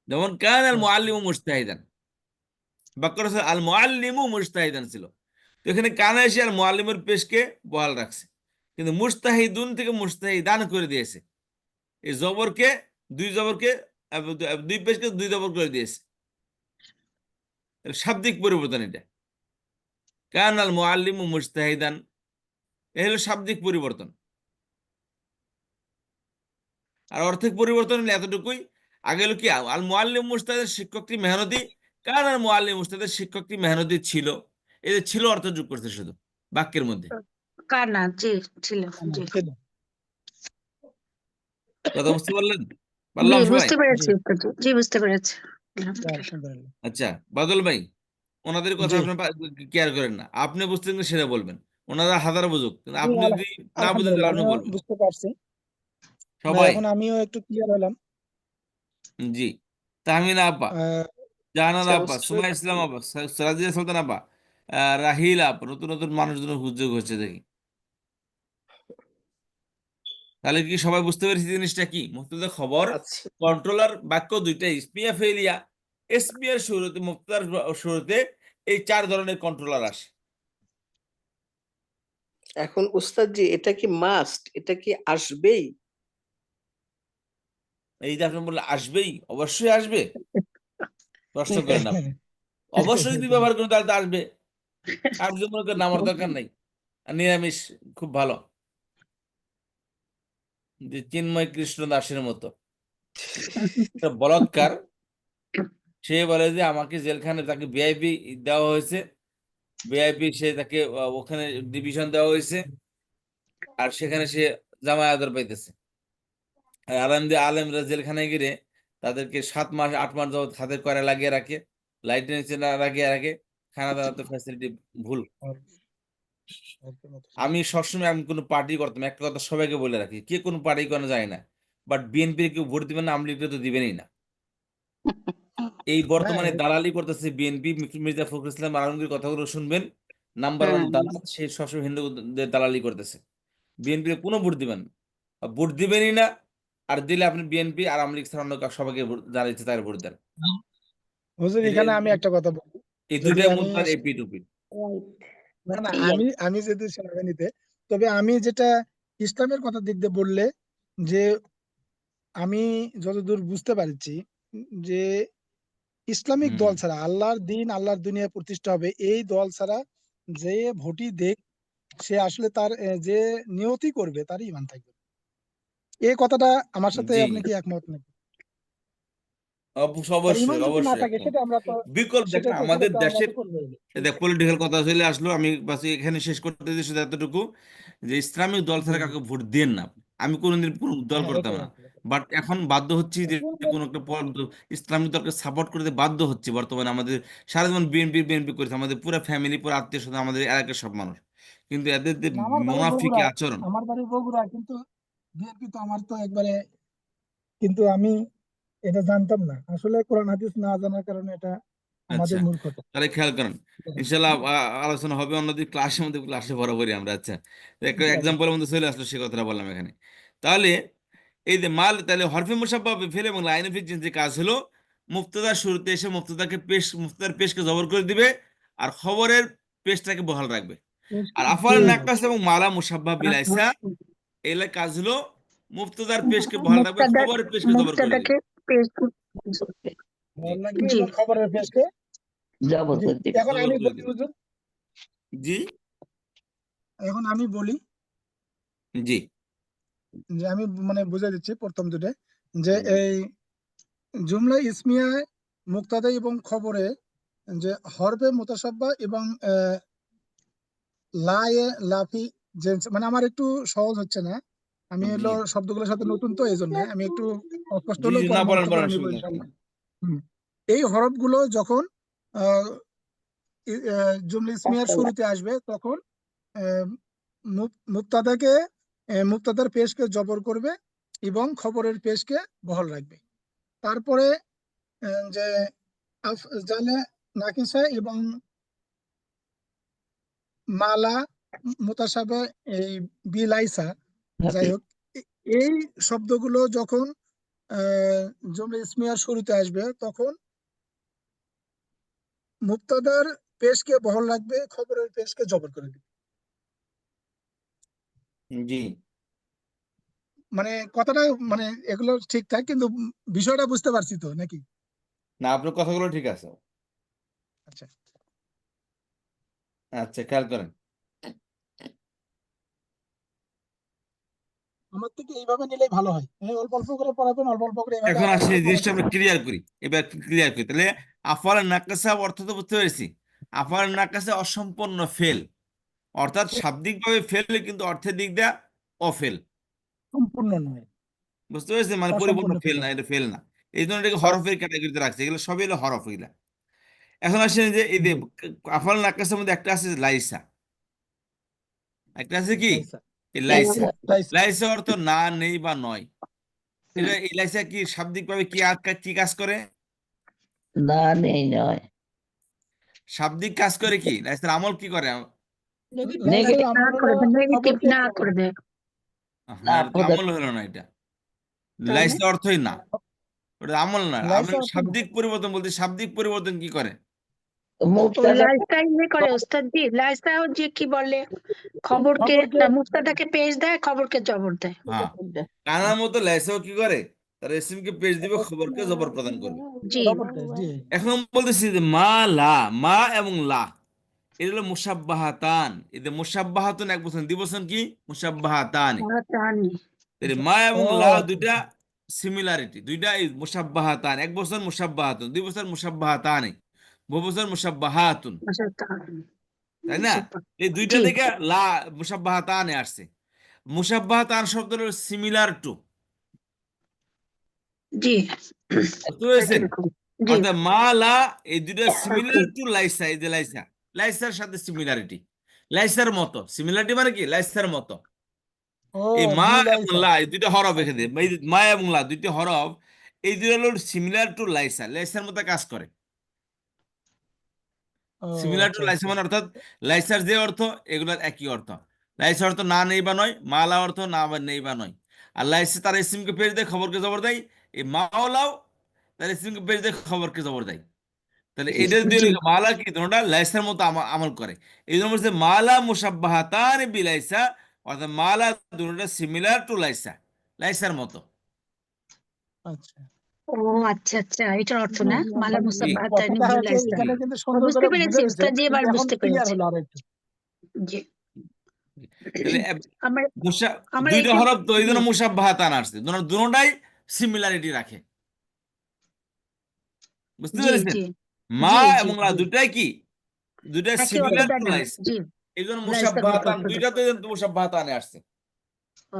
যেমন কান আল মুআল্লিমু মুজতাহিদান, বাক্যটা ছিল আল মুআল্লিমু মুজতাহিদান ছিল। তো এখানে কানা এসে আল মুআল্লিমের পেশকে বহাল রাখছে, কিন্তু মুজতাহিদুন থেকে মুজতাহিদান করে দিয়েছে। এই জবরকে, দুই জবরকে দুই পেশকে দুই জবর করে দিয়েছে। শাব্দিক পরিবর্তন এটা। কান আল মুআল্লিমু মুজতাহিদান, এ হলো শাব্দিক পরিবর্তন। আর অর্থিক পরিবর্তন হলে এতটুকুই। আগে হলো কি, আল মুআল্লিম মুজতাহিদের শিক্ষকটি মেহনতি, কান আল মুআল্লিম মুজতাহিদের শিক্ষকটি মেহনতি ছিল। এই যে ছিল অর্থ যোগ করছে শুধু বাক্যের মধ্যে। কানা, জি ছিল। জি ছিল। কথা বুঝতে পারলেন? জি, পারলাম সবাই? বুঝতে জি পেরেছি ওস্তাদ জি। জি, বুঝতে পেরেছি। আলহামদুলিল্লাহ। আলহামদুলিল্লাহ। আচ্ছা, বাদল ভাই, ওনাদের কথা জি আপনি কেয়ার করেন না, আপনি বুঝতেন না সেটা বলবেন। ওনারা হাজার বুঝুক, কিন্তু জি আপনি যদি না বুঝেন আলহামদুলিল্লাহ, তাহলে আপনি আমিও বলবেন। বুঝতে পারছি। না সবাই। এখন আমিও একটু ক্লিয়ার হলাম। জি। তাহমিনা আপা, আহ, জাহানার আচ্ছা আপা, ওস্তাদ, সুমা ইসলাম আপা, রাজিয়া সুলতান আপা, রাহিল আপা, নতুন নতুন মানুষজন উদ্যোগ হচ্ছে দেখি। তাহলে কি সবাই বুঝতে পেরেছি জিনিসটা কি? মুক্তদা খবর, আচ্ছা কন্ট্রোলার বাক্য দুইটাই, ইসমিয়া ফেলিয়া। ইসমিয়ার শুরুতে, মুক্তার শুরুতে এই চার ধরনের কন্ট্রোলার আসে। এখন ওস্তাদ জি, এটা কি মাস্ট, এটা কি আসবেই? এই যে আপনি বললেন আসবেই, অবশ্যই আসবে, প্রশ্ন করেন আপনি। অবশ্যই যদি ব্যবহার করেন তাহলে তো আসবে। আর যদি মনে করেন আমার দরকার নাই, আর নিরামিষ খুব ভালো, যে চিন্ময় কৃষ্ণ দাসের মতো একটা বলাৎকার, সে বলে যে আমাকে জেলখানে তাকে ভিআইপি দেওয়া হয়েছে, ভিআইপি সে তাকে ওখানে ডিভিশন দেওয়া হয়েছে, আর সেখানে সে জামাই আদর পাইতেছে। আর আলেমরা জেলখানায় গিয়ে তাদেরকে 7 মাস 8 মাস যাবত হাতের কয়রা লাগিয়ে রাখে, লাইটের নিচে না লাগিয়ে রাখে, খানা দানা তো ফ্যাসিলিটি ভুল। আমি সবসময় আমি কোনো পার্টি করতাম, একটা কথা সবাইকে বলে রাখি, কে কোনো পার্টি করা যায় না, বাট বিএনপির কেউ ভোট দিবেন না, আওয়ামী লীগকে তো দিবেনই না। এই বর্তমানে হ্যাঁ, দালালি করতেছে বিএনপি, মির্জা ফখরুল ইসলাম আলমগীর কথাগুলো শুনবেন, নাম্বার ওয়ান হ্যাঁ দালাল, সে সবসময় হিন্দুদের দালালি করতেছে। বিএনপির কোনো ভোট দিবেন না, আর ভোট দিবেনই না, আর দিলে আপনি বিএনপি আর আওয়ামী লীগ ছাড়া অন্য সবাইকে যারা ইচ্ছে তাদের ভোট দেন। হুজুর এই এখানে আমি একটা কথা বলি। এই যদি দুইটাই আমি মুদ্রার এপি টুপি। না না আমি যদি সেনাবাহিনীতে, তবে আমি যেটা ইসলামের কথা দিক দিয়ে বললে, যে আমি যতদূর বুঝতে পারছি যে ইসলামিক হুম দল ছাড়া আল্লাহর দিন আল্লাহর দুনিয়া প্রতিষ্ঠা হবে, এই দল ছাড়া যে ভোটই দেখ, সে আসলে তার যে নিয়তি করবে তারই ঈমান থাকবে। এই কথাটা আমার সাথে জি, আপনি কি একমত নাকি? তার অবশ্যই ঈমান যদি না অবশ্যই থাকে একদম। সেটা আমরা তো বিকল্প সেটা দেখেন তো সেটা আমাদের তো আমরা দেশের, তো করবোই না। দেখ পলিটিক্যাল কথা চলে আসলো, আমি বাস এখানে শেষ করতে দিই শুধু এতটুকু, যে ইসলামিক দল জি ছাড়া জি। কাউকে ভোট দেন না। আমি কোনোদিন কোনো দল হ্যাঁ, করতাম এটাই না, আর কি। বাট এখন বাধ্য হচ্ছি যে কোনো একটা ইসলামিক দলকে সাপোর্ট করতে বাধ্য হচ্ছে। বর্তমানে আমাদের সারা জীবন বিএনপি বিএনপি করেছে, আমাদের পুরো ফ্যামিলি, পুরো আত্মীয় স্বজন, আমাদের এলাকার সব মানুষ, কিন্তু এদের যে না, আমার বাড়ি মুনাফিকি বগুড়া, আচরণ। আমার বাড়ি বগুড়া, কিন্তু বিএনপি তো আমার তো একবারে, কিন্তু আমি এটা জানতাম না আসলে, কোরআন হাদিস না জানার কারণে এটা আচ্ছা, আমাদের মূর্খতা। তাহলে খেয়াল করেন, ইনশাল্লাহ আলোচনা হবে অন্যদিন, ক্লাসের মধ্যে, ক্লাসে বরাবরই আমরা। আচ্ছা, তো একটা ইনশাআল্লাহ। এক্সাম্পলের মধ্যে চলে আসলো, সে কথাটা বললাম এখানে। তাহলে এই যে মাল, তাহলে হরফে মুসাব্বাহ ফেল এবং লাইনে ফিট যে কাজ হলো, মুক্তদার শুরুতে এসে মুক্তদাকে পেশ, মুক্তদার পেশকে জবর করে দিবে, আর খবরের পেশটাকে বহাল রাখবে। আর আফাল জি। নাক্কাস এবং মালা মুসাব্বাহ বিলাইসা, এগুলা কাজ হলো মুক্তদার পেশকে বহাল রাখবে, মুক্তাদা খবরের পেশকে জবর করে দিবে। মুক্তাদাকে পেশ জি, লাগবে জি এবং খবরের পেশকে। জবর জি। করে দিবে। এখন জবর আমি করে বলি দিবে। হুজুর, জি এখন আমি বলি জি যে আমি মানে বুঝে দিচ্ছি প্রথম দুটো, যে হুম, এই জুমলা ইসমিয়া মুক্তাদা এবং খবরে যে হরফে মুতাসাব্বা এবং লায়ে লাফি জেন্স, মানে আমার একটু সহজ হচ্ছে না, আমি জি হলো শব্দগুলোর সাথে নতুন, তো এই জন্য আমি একটু অস্পষ্ট জি হলেও জি, না বলেন পরামর্শ করে বলেন, নিবো অসুবিধা নেই। ইনশাল্লাহ। হুম। এই হরফগুলো যখন আহ, জুমলা ইসমিয়ার শুরুতে আসবে, তখন আহ, মুবতাদাকে, মুবতাদার পেশকে জবর করবে এবং খবরের পেশকে বহাল রাখবে। তারপরে যে জালে নাকিসা এবং মালা মুতাসাবে, এই বিলাইসা, যাই হোক, এ- এই শব্দগুলো যখন জুমলা ইসমিয়ার শুরুতে আসবে, তখন মুবতাদার পেশকে বহাল রাখবে, খবরের পেশকে জবর করে দিবে। জি, মানে কথাটা, মানে এগুলো ঠিকঠাক, কিন্তু বিষয়টা বুঝতে পারছি তো নাকি? না আপনার কথাগুলো ঠিক আছে। আচ্ছা, আচ্ছা, খেয়াল করেন, আমার থেকে এইভাবে নিলেই ভালো হয়, অল্প অল্প করে পড়াবেন, অল্প অল্প করে এইভাবে এখন আগান আসলে দিলে এই জিনিসটা পড়াবেন। আমরা ক্লিয়ার করি, এবার ক্লিয়ার করি। তাহলে আফাল নাকাসা অর্থ তো বুঝতে পেরেছি। আফাল নাকাসা অসম্পূর্ণ ফেল, অর্থাৎ শাব্দিকভাবে ফেল, কিন্তু অর্থের দিক দিয়ে অফেল। সম্পূর্ণ নয়, বুঝতে পেরেছি, মানে পরিপূর্ণ অসম্পূর্ণ ফেল ফেল। না, এটা ফেল না। এই জন্য এটাকে হরফের ক্যাটাগরিতে রাখছে, এগুলো সবই হলো হরফ এগুলা। এখন আসেন যে এই যে জি। আফাল নাকাসের মধ্যে একটা আছে লাইসা, একটা আছে কি লাইসা। এই লাইসা। লাইসা। লাইসা অর্থ না, নেই বা নয়। এটা এই লাইসা কি শাব্দিকভাবে কি কি কাজ করে? না নেই নয়, শাব্দিক কাজ করে কি, লাইসার আমল কি করে? লাইসার নেগেটিভ আমল না হলো করে দেয়, নেগেটিভ খবরকে, না করে দেয়। না হ্যাঁ, এটা তো প্রদত্ত। আমল হলো না এটা, তাহলে লাইসা অর্থই না, ওটা আমল না। আমি লাইসা অর্থ না। শাব্দিক পরিবর্তন বলতে, শাব্দিক পরিবর্তন কি করে? ওই মুক্তাদা লাইসটা ইয়ে করে ওস্তাদ জি, লাইসটাও যে কি বলে, খবরকে খবরকে না, মুক্তাদাকে পেশ দেয়, খবরকে জবর দেয়। হ্যাঁ, কানার মতো লাইসাও কি করে, তার এসএমকে পেশ দিবে, খবরকে জবর প্রদান করবে। জি খবরকে, জি। এখন বলতেছি যে মা লা, মা এবং লা, এটা হলো মুসাব্বাহাতান। এদের মুসাব্বাহাতুন এক বছর, দিবসন কি মুসাব্বাহাতান। তারা জানি। তাহলে মা ও এবং লা আচ্ছা দুইটা আচ্ছা। সিমিলারিটি, দুইটা মুসাব্বাহাতান, এক বছর মুসাব্বাহাতুন, দুই বছর মুসাব্বাহাতান, বহু বছর মুসাব্বাহাতুন, আচ্ছা, তা- তাই না? সুপার। এই দুইটা জি থেকে লা মুসাব্বাহাতানে আসছে। মুসাব্বাহাতান শব্দ হলো সিমিলার টু, জি, বুঝতে পেরেছেন? একই রকম। জি অর্থাৎ মা লা, এই দুইটা সিমিলার একই। টু লাইসা, এই যে লাইসা, লাইসার সাথে সিমিলারিটি। লাইসার মতো, সিমিলারিটি মানে কি, লাইসার মতো। ও এই মা এবং বিলাইসা। লা এই দুইটা হরফ এখানে, এই মা এবং লা দুইটি হরফ, এই দুটো হলো সিমিলার টু লাইসা, লাইসার মতো কাজ করে। ও সিমিলার টু আচ্ছা লাইসা আচ্ছা। মানে অর্থাৎ লাইসার যে অর্থ এগুলোর একই অর্থ। লাইসা অর্থ না নেই বা নয়, মালা অর্থ না বা নেই বা নয়। আর লাইসা তার ইসিমকে পেশ দেয়, খবরকে জবর দেয়। এই মাও লাও তার ইসিমকে পেশ দেয়, খবরকে জবর দেয়। তাহলে এটা দিয়ে জি মালা কি তোমরা লাইসার মতো আমল করে। এই জন্য বলছে মালা মুসাব্বাহাতান বিলাইসা, অর্থাৎ মালা দুটোটা সিমিলার টু লাইসা, লাইসার মতো। আচ্ছা ও আচ্ছা আচ্ছা, এটার অর্থ না মালা জি মুসাব্বাহাতানি কথাটা হচ্ছে বিলাইসা। জি এখানে কিন্তু সুন্দর বুঝতে করে পেরেছি বুঝে দিছে, উস্তাদ জি, এবার কিন্তু এখন বুঝতে ক্লিয়ার পেরেছি। হলো আর একটু। জি তাহলে আমার আমার দুইটা একটু হরফ তো এই জি জন্য মুসাব্বাহাতান আসছে, দুটোটাই সিমিলারিটি রাখে। বুঝতে জি পেরেছেন? জি মা জি জি এবং লা জি দুটাই কি, দুটাই একই অর্থ সিমিলার দেয় টু না। লাইসা। জি এই জন্য লাইসার মতো মুসাব্বাহাতান অর্থ দেয়। দুইটা তো মুসাব্বাহাতানে আসছে। ও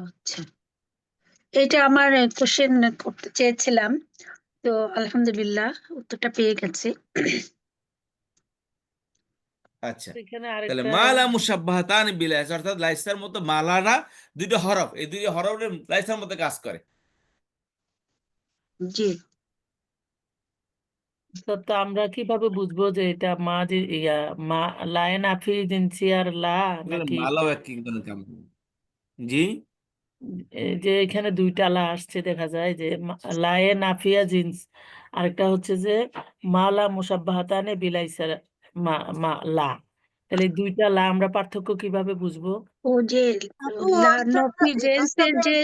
আচ্ছা, এটা আমার কোশ্চেন করতে চেয়েছিলাম, তো আলহামদুলিল্লাহ উত্তরটা পেয়ে গেছি। আচ্ছা, এখানে তাহলে আরেকটা মালা মুসাব্বাহাতান বিলাইসা, অর্থাৎ লাইসার মতো মালারা দুইটা হরফ, এই দুই হরফের লাইসার মতো কাজ করে। জি তো আমরা কিভাবে বুঝবো যে এটা মা যে ইয়া মা লায়ে নাফি জিনসি আর লা এগুলো নাকি মালাও এক এক ধরনের কাম। জি এই যে এখানে দুইটা লা আসছে দেখা যায় যে লায়ে নাফিয়া জিন্স, আরেকটা হচ্ছে যে মালা মুসাব্বাহাতানে বিলাইসা মা মা লা, তাহলে এই দুইটা লা আমরা পার্থক্য কিভাবে বুঝবো? ও যে নফিজেন্সের যে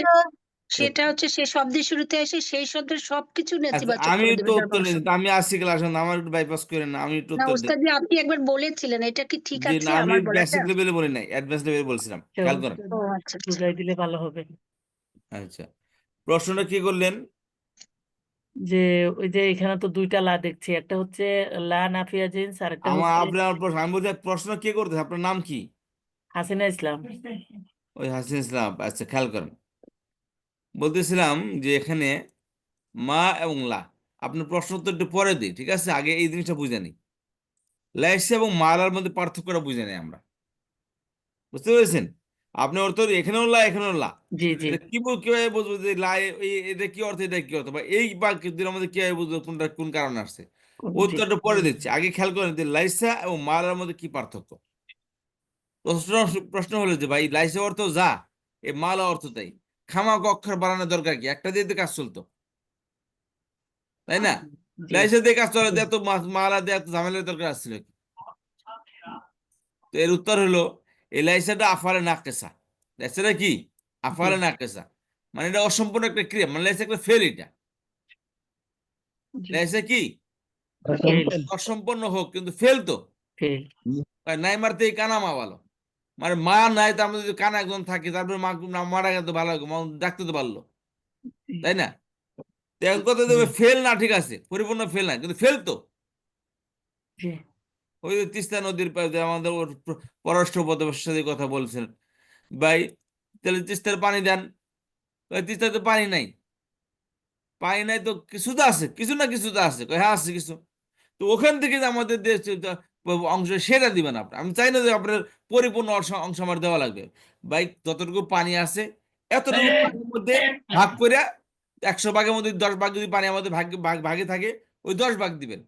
সেটা হচ্ছে সে শব্দের শুরুতে এসে সেই শব্দের সবকিছু আচ্ছা, নেতিবাচক আমি করে তো দেবে তার উত্তর বংশ। দিই, আমি আসছি ক্লাস, আমার একটু বাইপাস করেন না, আমি একটু না উত্তর দিই। ওস্তাদ জি, আপনি একবার বলেছিলেন, এটা কি ঠিক যে আছে না, আমি আমার বলাটা? বেসিক লেভেলে বলি নাই, অ্যাডভান্স লেভেলে বলছিলাম, তো খেয়াল করেন। ও আচ্ছা আচ্ছা। বুঝাই দিলে ভালো হবে। আচ্ছা, প্রশ্নটা কি করলেন? যে ওই যে এখানে তো দুইটা লা দেখছি, একটা হচ্ছে লা নাফিয়া জিন্স আর একটা আমার হচ্ছে আপনার প্রশ্ন, আমি বলছি প্রশ্ন কে করতেছে, আপনার নাম কি? হাসিনা ইসলাম। ওই হাসিন ইসলাম। আচ্ছা, খেয়াল করেন, বলতেছিলাম যে এখানে মা এবং লা, আপনার প্রশ্ন তো একটু পরে দিই, ঠিক আছে, আগে এই জিনিসটা বুঝে নিই। লাইসা এবং মালার মধ্যে পার্থক্যটা বুঝে নিই আমরা। বুঝতে পেরেছেন? আপনি অর্থ এখানেও লা, এখানেও লা, জি জি এটা কি কিভাবে বুঝবো যে লা এটা কি অর্থ, এটা কি অর্থ, বা এই বাক্য দুটোর মধ্যে কিভাবে বুঝবো কোনটা কোন কারণে আসছে? জি উত্তরটা পরে দিচ্ছি, আগে খেয়াল করেন যে লাইসা এবং মালার মধ্যে কি পার্থক্য। প্রশ্ন প্রশ্ন হলো যে ভাই লাইসা অর্থ যা, এ মালা অর্থ তাই, খামাখা অক্ষর বানানোর দরকার কি, একটা দিয়ে তো কাজ চলতো, তাই না? জি লাইসা দিয়ে কাজ চলে, এত মালা দিয়ে এত ঝামেলার দরকার আসছিল কি? তো এর উত্তর হলো এই লাইসাটা আফালে নাকেসা। লাইসাটা কি? জি আফালে নাকেসা, মানে এটা অসম্পূর্ণ একটা ক্রিয়া, মানে লাইসা একটা ফেল। এটা জি লাইসা কি? ফেল অসম্পূর্ণ হোক কিন্তু ফেল তো। ফেল নাই মারতে কানা মা ভালো, মানে মা নাই, তার মধ্যে যদি কানা একজন থাকে, তারপরে মা মারা গেল তো ভালো, ডাকতে তো পারলো, তাই না? তো এখন কথা দেবে ফেল না, ঠিক আছে, পরিপূর্ণ ফেল না কিন্তু ফেল তো। জি ওই যে তিস্তা নদীর পাশে আমাদের ওর পররাষ্ট্র উপদেষ্টার সাথে কথা বলছেন, ভাই তাহলে তিস্তার পানি দেন, ওই তিস্তাতে পানি নাই, পানি নাই তো কিছু তো আছে, কিছু না কিছু তো আছে, কয় হ্যাঁ আছে কিছু। তো ওখান থেকে যে আমাদের দেশ অংশ সেটা দিবেন আপনি, আমি চাই না যে আপনার পরিপূর্ণ অংশ আমার দেওয়া লাগবে। ভাই যতটুকু পানি আছে এতটুকু পানির মধ্যে ভাগ করে 100 ভাগের মধ্যে 10 ভাগ যদি পানি আমাদের ভাগে থাকে, ওই 10 ভাগ দিবেন।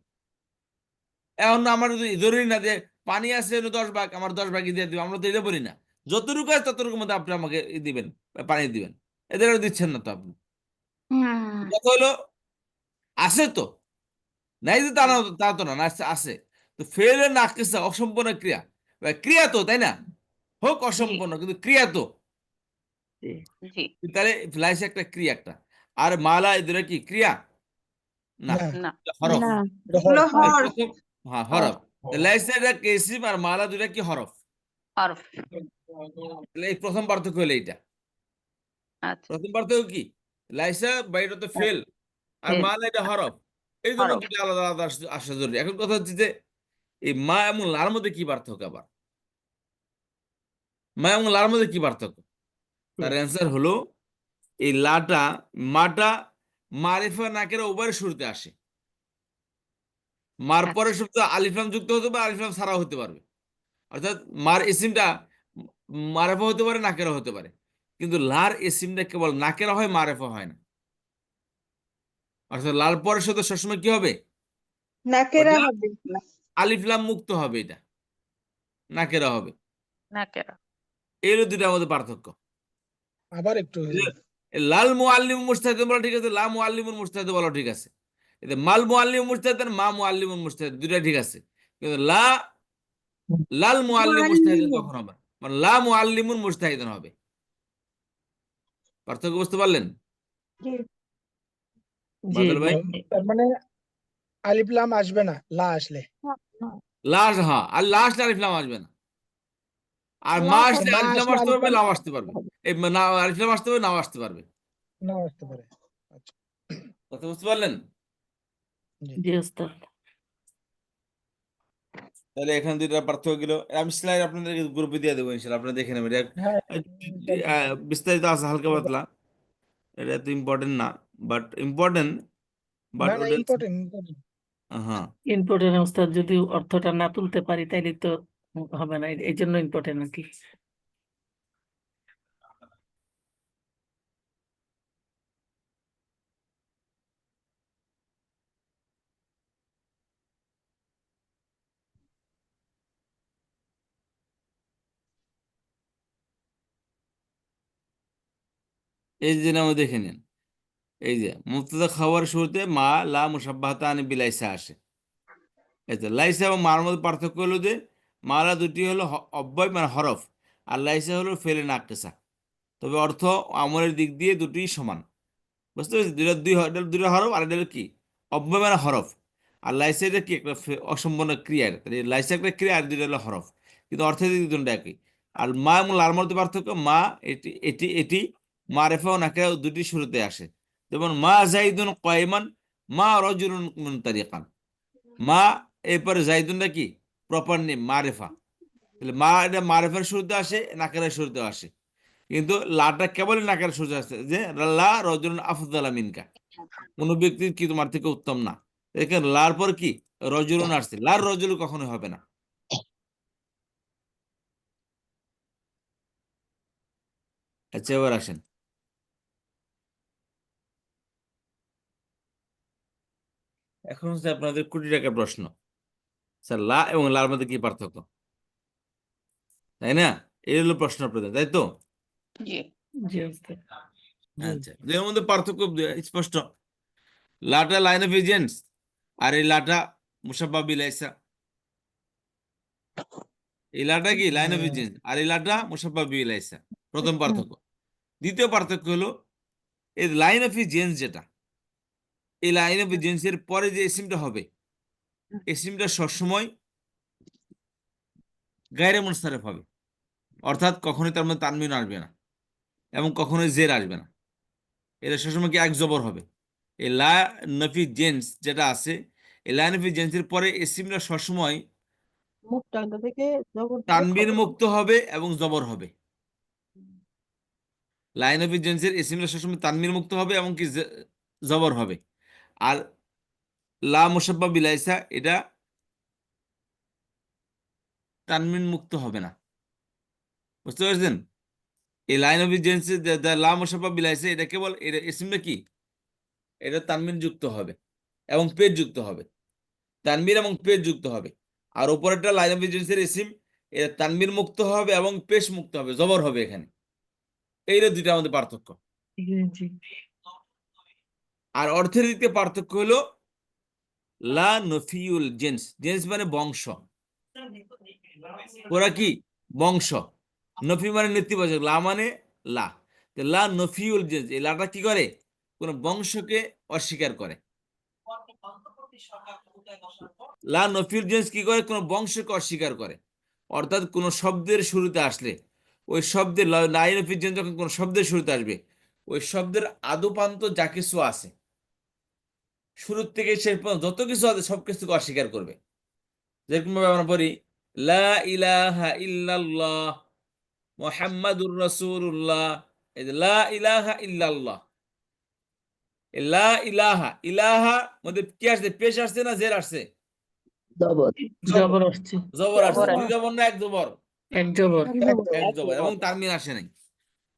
এখন আমার যদি জরুরি না যে পানি আছে 10 ভাগ, আমার 10 ভাগই দিয়ে দিবেন, আমরা তো এটা বলি না। যতটুকু আছে ততটুকুর মধ্যে আপনি আমাকে দিবেন, পানি দিবেন। এদের দিচ্ছেন না তো আপনি। হুম কথা হলো আছে তো, নাই যে তা না, তা তো না, আছে। তো ফেল না কিসা অসম্পূর্ণ ক্রিয়া, ক্রিয়া তো, তাই না? হোক অসম্পূর্ণ কিন্তু ক্রিয়া তো। জি জি তাহলে লাইসে একটা ক্রিয়া একটা, আর মালা এদের কি ক্রিয়া না, না না হরফ। না এটা এগুলো হরফ। হর প্রথম, হ্যাঁ হরফ। লাইসে এটা কেসিম আর মালা দুটা কি হরফ। হরফ। তাহলে এই প্রথম পার্থক্য হলো এইটা। আচ্ছা প্রথম পার্থক্য কি, লাইসা বাইরে তো ফেল, আর ফেল মালা এটা হরফ। এই জন্য হরফ। দুটো আলাদা আলাদা আসা জরুরি। এখন কথা হচ্ছে যে এই মা এবং লার মধ্যে কি পার্থক্য আবার, মা এবং লার মধ্যে কি পার্থক্য? তার অ্যান্সার হলো এই লাটা, মাটা মারিফা নাকেরা উভয়ের শুরুতে আসে। মার পরে আচ্ছা শুরুতে আলিফলাম যুক্ত হতে পারে, আলিফলাম ছাড়াও হতে পারবে। অর্থাৎ মার ইসিমটা মারেফা হতে পারে, নাকেরা হতে পারে, কিন্তু লার ইসিমটা কেবল নাকেরা হয়, মারেফা হয় না। অর্থাৎ লাল পরের সাথে সবসময় কি হবে? নাকেরা ওটা হবে। আলিফ লাম মুক্ত হবে, এটা নাকেরা হবে। নাকেরা। এর দুটার মধ্যে পার্থক্য। আবার একটু লাল মুআল্লিম মুজতাহিদ বলা ঠিক আছে, লা মুআল্লিমুন মুজতাহিদ বলা ঠিক আছে। এতে মাল মুআল্লিম মুজতাহিদ আর মা মুআল্লিমুন মুজতাহিদ দুটা ঠিক আছে, কিন্তু লাল মুআল্লিম মুজতাহিদ মুআল্লিমুন। কখন হবে? মানে লা মুআল্লিমুন মুজতাহিদ হবে। পার্থক্য বুঝতে পারলেন জি। জি বাদল ভাই? তার মানে আলিফ লাম আসবে না লা আসলে। লাস্ট, হ্যাঁ, আর লাস্ট আলিফ লাম আসবে না। আর লা মা আর আসলে মা আলিফ লাম আসলে আসতে আলিফ পারবে, লাম নাও আসতে পারবে। এই না, আলিফ লাম আসতে পারবে, নাও আসতে পারবে। নাও আসতে পারে। আচ্ছা কথা বুঝতে পারলেন? জি জি ওস্তাদ। তাহলে এখানে দুইটা পার্থক্য গেল। আমি স্লাইড আপনাদেরকে গ্রুপে দিয়ে দেবো ইনশাল্লাহ, আপনারা দেখে নেবেন। হ্যাঁ বিস্তারিত আছে হালকা পাতলা, এটা তো ইম্পর্টেন্ট না, বাট ইম্পর্টেন্ট, বাট না না ওটা ইম্পর্টেন্ট। হ্যাঁ। ইম্পর্টেন্ট ওস্তাদ, যদি অর্থটা না তুলতে পারি তাইলে তো হবে না, এই জন্য ইম্পর্টেন্ট নাকি? এই যে নাম দেখে নিন, এই যে মুবতাদা খাবার শুরুতে মা লা মুসাব্বাহাতানি বিলাইসা আসে। এই তো লাইসা এবং মার মধ্যে পার্থক্য হলো যে মালা দুটি হলো অব্যয় মানে হরফ, আর লাইসা হলো ফেলে নাকেসা। তবে অর্থ আমলের দিক দিয়ে দুটি সমান। বুঝতে পেরেছি? দুইটা হরফ, আর এটা হলো কি? অব্যয় মানে হরফ। আর লাইসা এটা কি? একটা অসম্পূর্ণ ক্রিয়ার, লাইসা একটা ক্রিয়া, আর দুইটা হলো হরফ, কিন্তু অর্থের দিক দুটো একই। আর মা এবং লার মধ্যে পার্থক্য, মা এটি এটি এটি মারেফা ও নাকেরা দুটি শুরুতে আসে। যেমন মা জাইদুন কয়মান, মা রজুলুন মুনতারিকান। মা এরপরে জাইদুনটা কি? প্রপার নেম, মারেফা। তাহলে মা এটা মারেফার শুরুতে আসে, নাকেরার শুরুতে আসে, কিন্তু লাটা কেবলই নাকের শুরুতে আসে, যে লা রজুলুন আফদালা মিনকা, কোন ব্যক্তি কি তোমার থেকে উত্তম না। দেখেন লার পর কি? রজুলুন আসছে, লার রজুল কখনোই হবে না। আচ্ছা, এবার আসেন, এখন হচ্ছে আপনাদের কোটি টাকার প্রশ্ন, স্যার লা এবং লার মধ্যে কি পার্থক্য, তাই না? এই হলো প্রশ্ন আপনাদের, তাই তো? জি। জি ওস্তাদ। জি আচ্ছা, এর মধ্যে পার্থক্য স্পষ্ট। লাটা লাইন অফ এজেন্টস, আর এই লাটা মুসাব্বা বিলাইসা। এই লাটা কি? লাইন অফ এজেন্টস, আর এই লাটা মুসাব্বা বিলাইসা, প্রথম পার্থক্য। দ্বিতীয় পার্থক্য হলো এই লাইন অফ এজেন্টস যেটা, এই লাইন অফ এজেন্টস এর পরে যে ইসিমটা হবে, ইসিমটা সবসময় গায়রে মুনসারিফ হবে। অর্থাৎ কখনোই তার মধ্যে তানবিন আসবে না, এবং কখনোই জের আসবে না। এটা সবসময় কি? এক জবর হবে। এই লা নফি জেন্স যেটা আছে, এই লা নফি জেন্সের পরে ইসিমটা সবসময় মুখটা থেকে জবর দিয়ে তানবিন খবর। মুক্ত হবে এবং জবর হবে। লাইন অফ জেন্সের ইসিমটা সবসময় তানবিন মুক্ত হবে এবং কি জবর হবে। আর লা মুসাব্বা বিলাইসা এটা তানবিন মুক্ত হবে না। বুঝতে পারছেন? এই লাইন অফ জেন্সের লা মুসাব্বা বিলাইসা এটা কেবল, এটা ইসিমটা কি? এটা তানবিন যুক্ত হবে এবং পেজ যুক্ত হবে, তানবির এবং পেজ যুক্ত হবে। আর উপরেরটা লাইন অফ এজেন্সির ইসিম, এটা তানবির মুক্ত হবে এবং পেশ মুক্ত হবে, জবর হবে এখানে। এইটা দুইটা আমাদের পার্থক্য। জি। আর অর্থের দিক থেকে পার্থক্য হলো লা নফিউল জেন্স, জেন্স মানে বংশ, ওরা কি? বংশ। নফি মানে নেতিবাচক, লা মানে লা। তো লা নফিউল জেন্স, এই লাটা কি করে? কোন বংশকে অস্বীকার করে। লা নফিউল জেন্স কি করে? কোন বংশকে অস্বীকার করে। অর্থাৎ কোন শব্দের শুরুতে আসলে, ওই শব্দের লাইন অফ জেন্স যখন কোন শব্দের শুরুতে আসবে, ওই শব্দের আদুপান্ত যা কিছু আছে শুরুর থেকে শেষ পর্যন্ত যত কিছু আছে সব কিছুকে অস্বীকার করবে। যেরকম ভাবে আমরা পড়ি লা ইলাহা ইল্লাল্লাহ মুহাম্মাদুর রাসূলুল্লাহ, এই যে লা ইলাহা ইল্লাল্লাহ, এই লা ইলাহা, ইলাহা মধ্যে কি আসছে? পেশ আসছে না জের আসছে? জবর জবর আসছে, জবর আসছে, জবর দুই জবর না এক জবর? এক জবর। এক জবর, এবং তানমিন আসে নাই।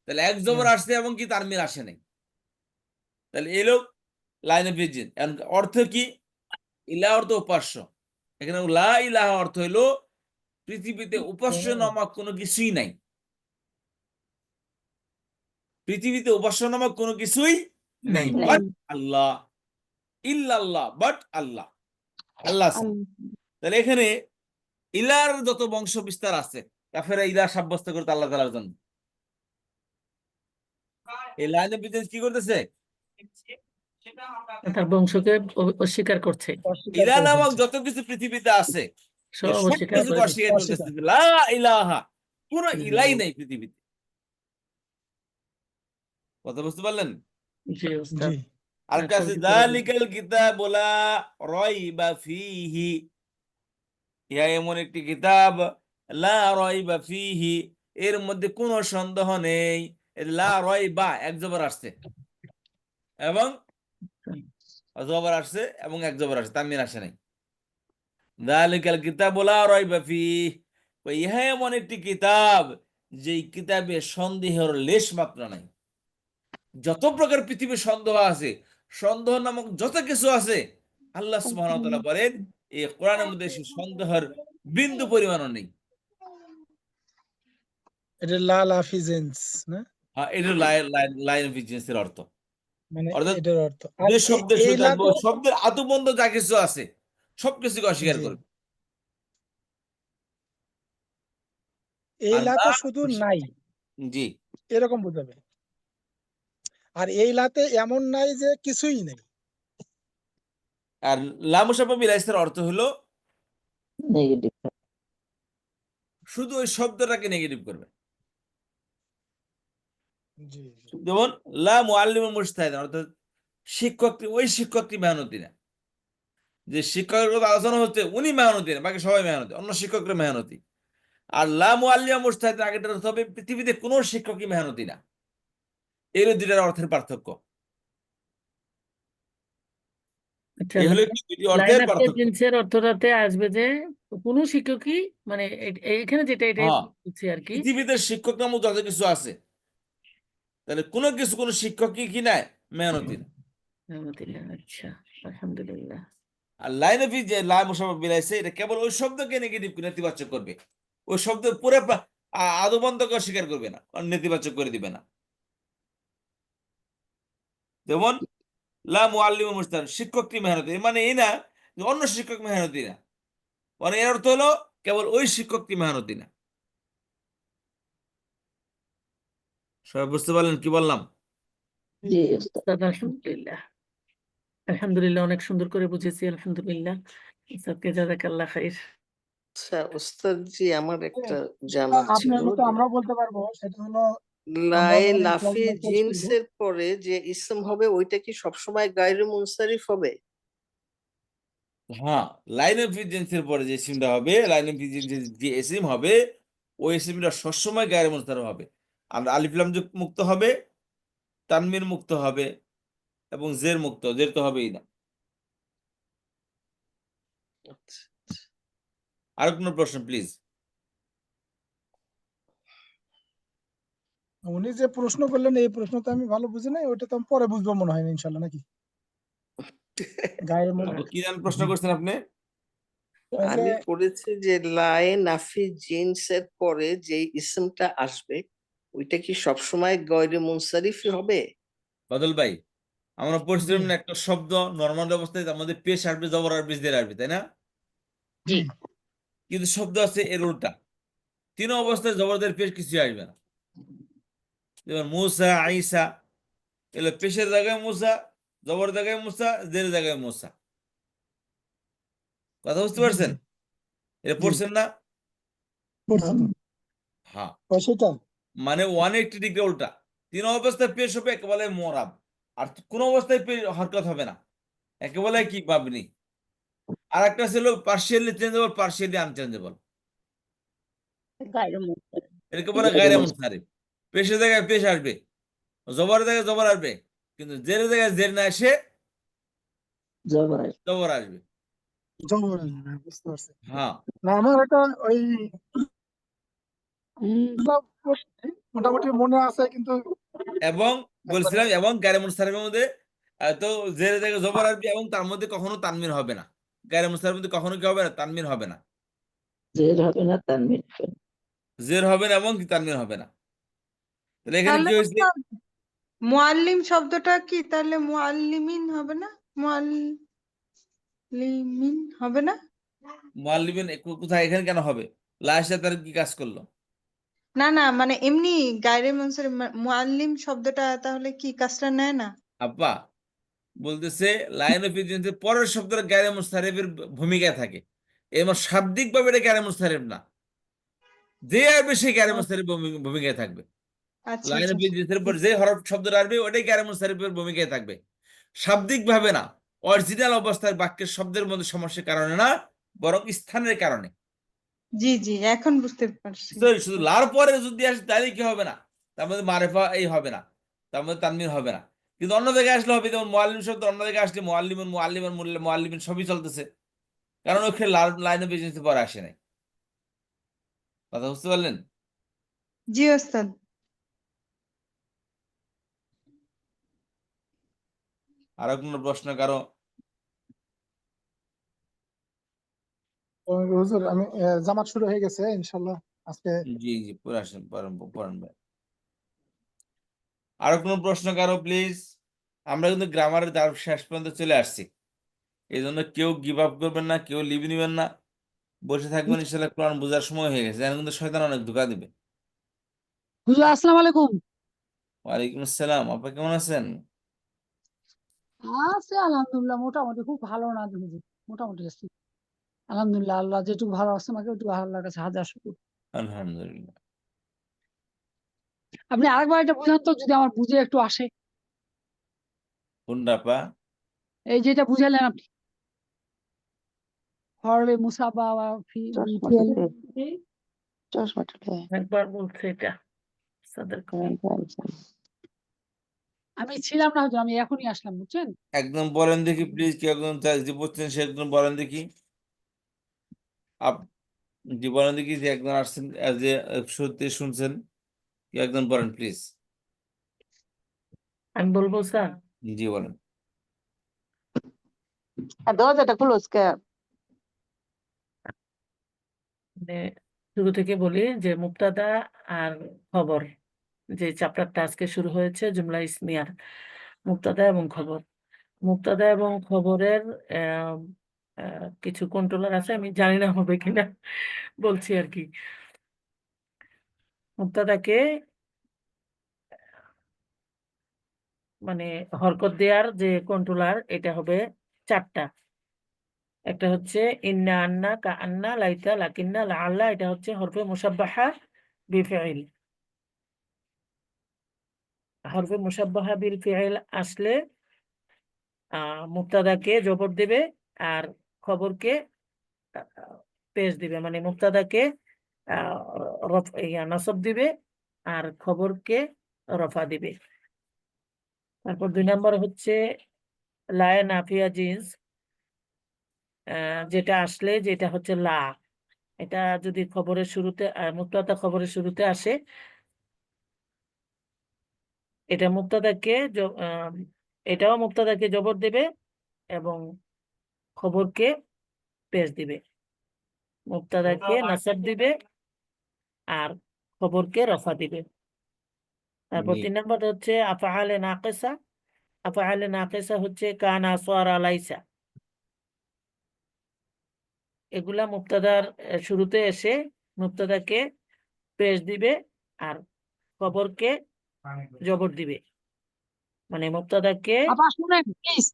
তাহলে এক জবর আসছে এবং কি তানমিন আসে নাই। তাহলে এলো লাইন অফ ইজিন। অর্থ কি? ইলাহ অর্থ উপাস্য। এখানে লা ইলাহা অর্থ হইলো পৃথিবীতে উপাস্য নামক কোনো কিছুই নাই। পৃথিবীতে উপাস্য নামক কোনো কিছুই নেই, নাই। বাট আল্লাহ। ইল্লাল্লাহ, বাট আল্লাহ, আল্লাহ আছে। তাহলে এখানে ইলার যত বংশ বিস্তার আছে, কাফেরা ইলা সাব্যস্ত করতে আল্লাহ তাআলার জন্য। এই লাইন অফ বিজনেস কি করতেছে? তার বংশকে অস্বীকার করছে, অস্বীকার ইলা করে নামক ফেলছে। যত কিছু পৃথিবীতে আছে সব সব অস্বীকার কিছুকে করে দিচ্ছে। অস্বীকার অস্বীকার। করতেছে। লা ইলাহা, কোনো ইলাই নাই পৃথিবীতে। কথা বুঝতে পারলেন? জি ওস্তাদ। জি আরেকটা আছে যালিকাল কিতাবু লা রাইবা ফীহি। ইহা এমন একটি কিতাব, লা রাইবা ফীহি, এর মধ্যে কোনো সন্দেহ নেই। লা রাইবা এক জবর আসছে এবং জবর আসছে এবং এক জবর আসছে, তানবিন আসে নাই। যালিকাল কিতাবু লা রাইবা ফীহি, ইহা এমন একটি কিতাব যেই কিতাবে সন্দেহের লেশ মাত্র নাই। যত প্রকার পৃথিবীর সন্দেহ আছে, সন্দেহ নামক যত কিছু আছে, আল্লাহ সুবহানাহু ওয়া তাআলা বলেন এই কোরআনের মধ্যে সেই সন্দেহের বিন্দু পরিমাণও নেই। এটা লাল হাফিজেন্স না, হ্যাঁ, এটা লাইন অফ বিজনেসের অর্থ। মানে অর্থাৎ এটার অর্থ। আর যে শব্দের এই শুরুতে আসবে, লাতে, ওই শব্দের আতুবন্ধ যা কিছু আছে সবকিছুকে অস্বীকার জি, করবে। এই আর লাতে শুধু নাই জি, এরকম বোঝাবে, আর এই লাতে এমন নাই যে কিছুই নেই। আর লা মুশাব্বাহ বিল ইসের অর্থ হলো নেগেটিভ শুধু ওই শব্দটাকে নেগেটিভ করবে। জি জি যেমন লা মুআল্লিমুল মুজতাহিদিন, অর্থাৎ শিক্ষকটি, ওই শিক্ষকটি মেহনতি না। যে শিক্ষকের কথা আলোচনা হচ্ছে উনি মেহনতি না, বাকি সবাই মেহনতি, অন্য শিক্ষকরা মেহনতি। আর লা মুআল্লিমা মুজতাহিদিন আগেটার অর্থ হবে পৃথিবীতে কোনো শিক্ষকই মেহনতি না। এর দুইটার অর্থের পার্থক্য। আচ্ছা, এই হলো কি দুটি লাইন অর্থের অফ পার্থক্য। জিন্সের অর্থটাতে আসবে যে কোনো শিক্ষকই, মানে এখানে যেটা এটাই হ্যাঁ, বলছি আর কি। পৃথিবীতে শিক্ষক নামক যত কিছু আছে, তাহলে কোনো কিছু কোনো শিক্ষকই কি নাই, মেহনতি না। আলহামদুলিল্লাহ, আচ্ছা, আলহামদুলিল্লাহ। আর লাইন অফ যে লা মুশাব্বাহ বিল ইসে, এটা কেবল ওই শব্দকে নেগেটিভ নেতিবাচক করবে। ওই শব্দ পুরো আদবন্তকে অস্বীকার করবে না, নেতিবাচক করে দিবে না। যেমন লা মুআল্লিমুল মুজতাহিদিন, শিক্ষকটি মেহনতি, এর মানে এই না যে অন্য শিক্ষক মেহনতি না, মানে এর অর্থ হলো কেবল ওই শিক্ষকটি মেহনতি না। সবাই বুঝতে পারলেন কি বললাম? জি ওস্তাদ উস্তাদ, আলহামদুলিল্লাহ, আলহামদুলিল্লাহ, অনেক সুন্দর করে বুঝেছি, আলহামদুলিল্লাহ। উস্তাদকে জাযাকাল্লাহ খাইর। আচ্ছা ওস্তাদ জি, আমার একটা জানার ছিল আপনার মতো যে আমরাও বলতে পারবো, সেটা হলো আমরা লায়ে যখন এই লাফি ক্লাসগুলো শেষ করবো, জিন্সের পরে যে ইসম হবে ওইটা কি সবসময় গায়রে মুনসারিফ হবে? হ্যাঁ, লাইন অফ এর পরে যে সিমটা হবে, লাইন অফ যে এসিম হবে, ওই এসিমটা সবসময় গায়ের মুনসারিফ হবে। আমরা আলিফ লাম যুক্ত মুক্ত হবে, তানমিন মুক্ত হবে এবং জের মুক্ত, জের তো হবেই না। আচ্ছা, আর কোনো প্রশ্ন প্লিজ? উনি যে প্রশ্ন করলেন এই প্রশ্ন তো আমি ভালো বুঝি নাই, ওটা তো আমি পরে বুঝবো মনে হয় না, ইনশাল্লাহ, নাকি গায়ের মধ্যে কি জানেন প্রশ্ন করছেন আপনি? ওই যে আমি পড়েছি যে লায়ে নাফি জিন্সের পরে যে ইসমটা আসবে ওইটা কি সবসময় গায়রে মুনসারিফই হবে? বদল ভাই, আমরা পড়ছিলাম জি না একটা শব্দ নর্মাল অবস্থায় আমাদের পেশ আসবে, জবর আসবে, জের আসবে, তাই না? জি কিন্তু শব্দ আছে এর উল্টা, তিন অবস্থায় জবরদের পেশ কিছু আসবে না। যেমন মুসা, আইসা, এগুলো পেশের জায়গায় মুসা, জবর জায়গায় মুসা, জের জায়গায় মুসা। কথা বুঝতে জি পারছেন? জি এটা জি পড়ছেন না? পড়ছি। হ্যাঁ, সেটা মানে 180 ডিগ্রি উল্টা। তিন অবস্থায় পেশ হবে একেবারে মোরাব, আর কোন অবস্থায় হরকত হবে না, একেবারে কি পাবনি। আর একটা ছিল পার্সিয়ালি চেঞ্জেবল, পার্সিয়ালি আনচেঞ্জেবল, গায়ের মধ্যে এটাকে বলে গায়রে মুনসারিফ। পেশের জায়গায় পেশ আসবে, জবরের জায়গায় জবর আসবে, কিন্তু জেরের জায়গায় জের না এসে জবর জবর আসবে। জবর না, বুঝতে পারছি। হ্যাঁ না আমার এটা ওই হুম, করছি, মোটামুটি মনে আছে কিন্তু এবং একবার বলছিলাম এবং গায়রে মুনসারিফের মধ্যে তো জেরে জায়গায় জবর আসবে এবং তার মধ্যে কখনো তানমির হবে না। গায়রে মুনসারিফের মধ্যে কখনো কি হবে না, তানমির হবে না। জের হবে না তানবির হবে না। জের হবে না এবং কি তানমির হবে না। তাহলে এখানে তাহলে কি হয়েছে? ওস্তাদ, মুআল্লিম শব্দটা কি তাহলে মুআল্লিমিন হবে না? মুআল্লিমিন হবে না? মুআল্লিমিন কোথায়, এখানে কেন হবে? লাইসা তার কি কাজ করলো? না না, মানে এমনি গায়রে মুনসারিফ মুআল্লিম শব্দটা তাহলে কি কাজটা নেয় না? আব্বা বলতেছে লাইন অফ ইউজেন্সের পরের শব্দটা গায়রে মুনসারিফের ভূমিকায় থাকে। এবার শাব্দিক ভাবে এটা গায়রে মুনসারিফ না, যে আসবে সেই গায়রে মুনসারিফ ভূমিকায় থাকবে। আচ্ছা লাইন আচ্ছা অফ ইউজেন্সের পর যে হরফ শব্দটা আসবে ওটাই গায়রে মুনসারিফের ভূমিকায় থাকবে, শাব্দিক ভাবে না। অরিজিনাল অবস্থায় বাক্যের শব্দের মধ্যে সমস্যার কারণে না, বরং স্থানের কারণে। জি জি, এখন বুঝতে পারছি। শুধু লার পরে যদি আসে তাহলে কি হবে না, তার মধ্যে মারেফা এই হবে না, তার মধ্যে তানমির হবে না। কিন্তু অন্য জায়গায় আসলে হবে, যেমন মুআল্লিম শব্দ অন্য জায়গায় আসলে মুআল্লিমুন মুআল্লিমান মুআল্লিমিন সবই চলতেছে, কারণ ওখানে লাইন অফ বিজনেস পরে আসে নাই। কথা বুঝতে পারলেন? জি ওস্তাদ। আরো কোনো প্রশ্ন কারো? হুজুর আমি জামাত শুরু হয়ে গেছে ইনশাল্লাহ আজকে। জি জি, পড়ে আসেন, পড়েন পড়েন ভাই। আরো কোনো প্রশ্ন কারো প্লিজ? আমরা কিন্তু গ্রামারের দ্বার শেষ পর্যন্ত চলে আসছি, এই জন্য কেউ গিভ আপ করবেন না, কেউ লিভ নিবেন না, বসে থাকবেন। ইনশাল্লাহ কোরআন বোঝার সময় হয়ে গেছে, এখন কিন্তু শয়তান অনেক ধোঁকা দিবে। হুজুর আসসালামু আলাইকুম। ওয়ালাইকুম আসসালাম, আপা কেমন আছেন? আছে আলহামদুলিল্লাহ, মোটামুটি খুব ভালো না হুজুর, মোটামুটি আছি আলহামদুলিল্লাহ। আল্লাহ যেটুকু ভালো আছে আমাকে ওটুকু আল্লাহর কাছে হাজার শুকর। আলহামদুলিল্লাহ। আপনি আরেকবার এটা বুঝান তো, যদি আমার বুঝে একটু আসে। কোনটা আপা? এই যেটা বুঝালেন আপনি, হরবে মুসাবা বা চশমাটা দে, চশমাটা দে। একবার বলছে এটা সাদার হ্যাঁ, বলছেন। আমি ছিলাম না হুজুর, আমি এখনই আসলাম বুঝছেন। একদম বলেন দেখি প্লিজ, কি একদম যে বলছেন সে একদম বলেন দেখি। আপ জি বলেন দেখি, যে একজন আসছেন যে সত্যি শুনছেন, কি একজন বলেন প্লিজ। আমি বলবো স্যার। জি বলেন। দরজাটা ক্লোজ কে? মানে শুরু থেকে বলি যে মুবতাদা আর খবর, যে চ্যাপ্টারটা আজকে শুরু হয়েছে জুমলা ইসমিয়ার, মুবতাদা এবং খবর। মুবতাদা এবং খবরের আহ, কিছু কন্ট্রোলার আছে, আমি জানি না হবে কিনা, বলছি আর কি। মুবতাদাকে মানে হরকত দেওয়ার যে কন্ট্রোলার, এটা হবে চারটা। একটা হচ্ছে ইন্না, আন্না, কা আন্না, লাইতা, লাকিন্না, লাআল্লা, এটা হচ্ছে হরফে মুসাব্বাহা বিফিল। হরফে মুসাব্বাহা বিল ফিল আসলে মুবতাদাকে জবর দেবে আর খবরকে পেশ দিবে, মানে মুবতাদাকে নসব দিবে আর খবরকে রফা দিবে। তারপর 2 নম্বর হচ্ছে লায়ে নাফিয়া জিন্স, যেটা আসলে, যেটা হচ্ছে লা, এটা যদি খবরের শুরুতে মুবতাদা খবরের শুরুতে আসে, এটা মুবতাদাকে এটাও মুবতাদাকে জবর দেবে এবং খবরকে পেশ দিবে, মুবতাদাকে নাসাব দিবে আর খবরকে রফা দিবে। তারপর জি 3 নম্বর হচ্ছে আফআলে নাকিসা। আফআলে নাকিসা হচ্ছে কানা, সারা, লাইসা, এগুলা মুবতাদার শুরুতে এসে মুবতাদাকে পেশ দিবে আর খবরকে জবর দিবে, মানে মুবতাদাকে। আবার শুনেন প্লিজ,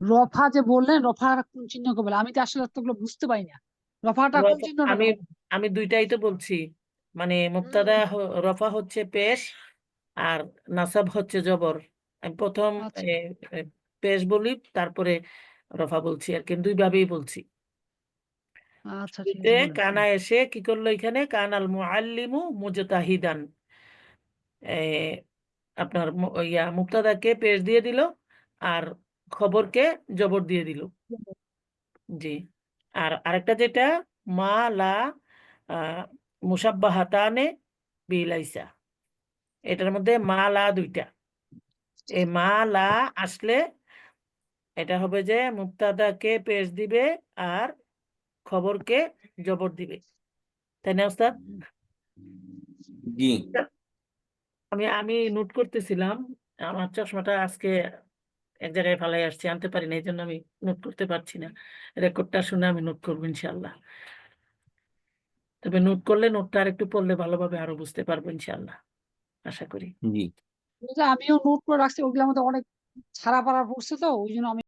রফা যে বললেন, রফা কোন চিহ্ন কে বলে? আমি তো আসলে এতগুলো বুঝতে পারি না, রফাটা কোন চিহ্নটা আমি বলে? আমি দুইটাই তো বলছি, মানে মুবতাদা রফা হচ্ছে পেশ আর নাসাব হচ্ছে জবর। আমি প্রথম আচ্ছা এ, পেশ বলি, তারপরে রফা বলছি আর কি, দুই ভাবেই বলছি। আচ্ছা, ঠিক শুরুতে আছে বলেন। কানা এসে কি করলো, এখানে কানাল মুআল্লিমু মুজতাহিদান, আপনার মুবতাদাকে পেশ দিয়ে দিল আর খবরকে জবর দিয়ে দিল, জি। আর আরেকটা যেটা মা লা মুসাব্বাহাতানে বিলাইসা, এটার মধ্যে মা লা দুইটা। এই মা লা আসলে এটা হবে যে মুবতাদাকে পেশ দিবে আর খবরকে জবর দিবে, তাই না ওস্তাদ? জি আমি নোট করতেছিলাম, আমার চশমাটা আজকে এক জায়গায় ফালাই আসছি, আনতে পারি না, এই জন্য আমি নোট করতে পারছি না। রেকর্ডটা শুনে আমি নোট করবো ইনশাল্লাহ। তবে নোট করলে নোটটা আর একটু পড়লে ভালোভাবে আরো বুঝতে পারবো ইনশাল্লাহ, আশা করি। জি আমিও নোট করে রাখছি, ওগুলোর মধ্যে অনেক ছাড়া পাড়া পড়ছে, তো ওই জন্য আমি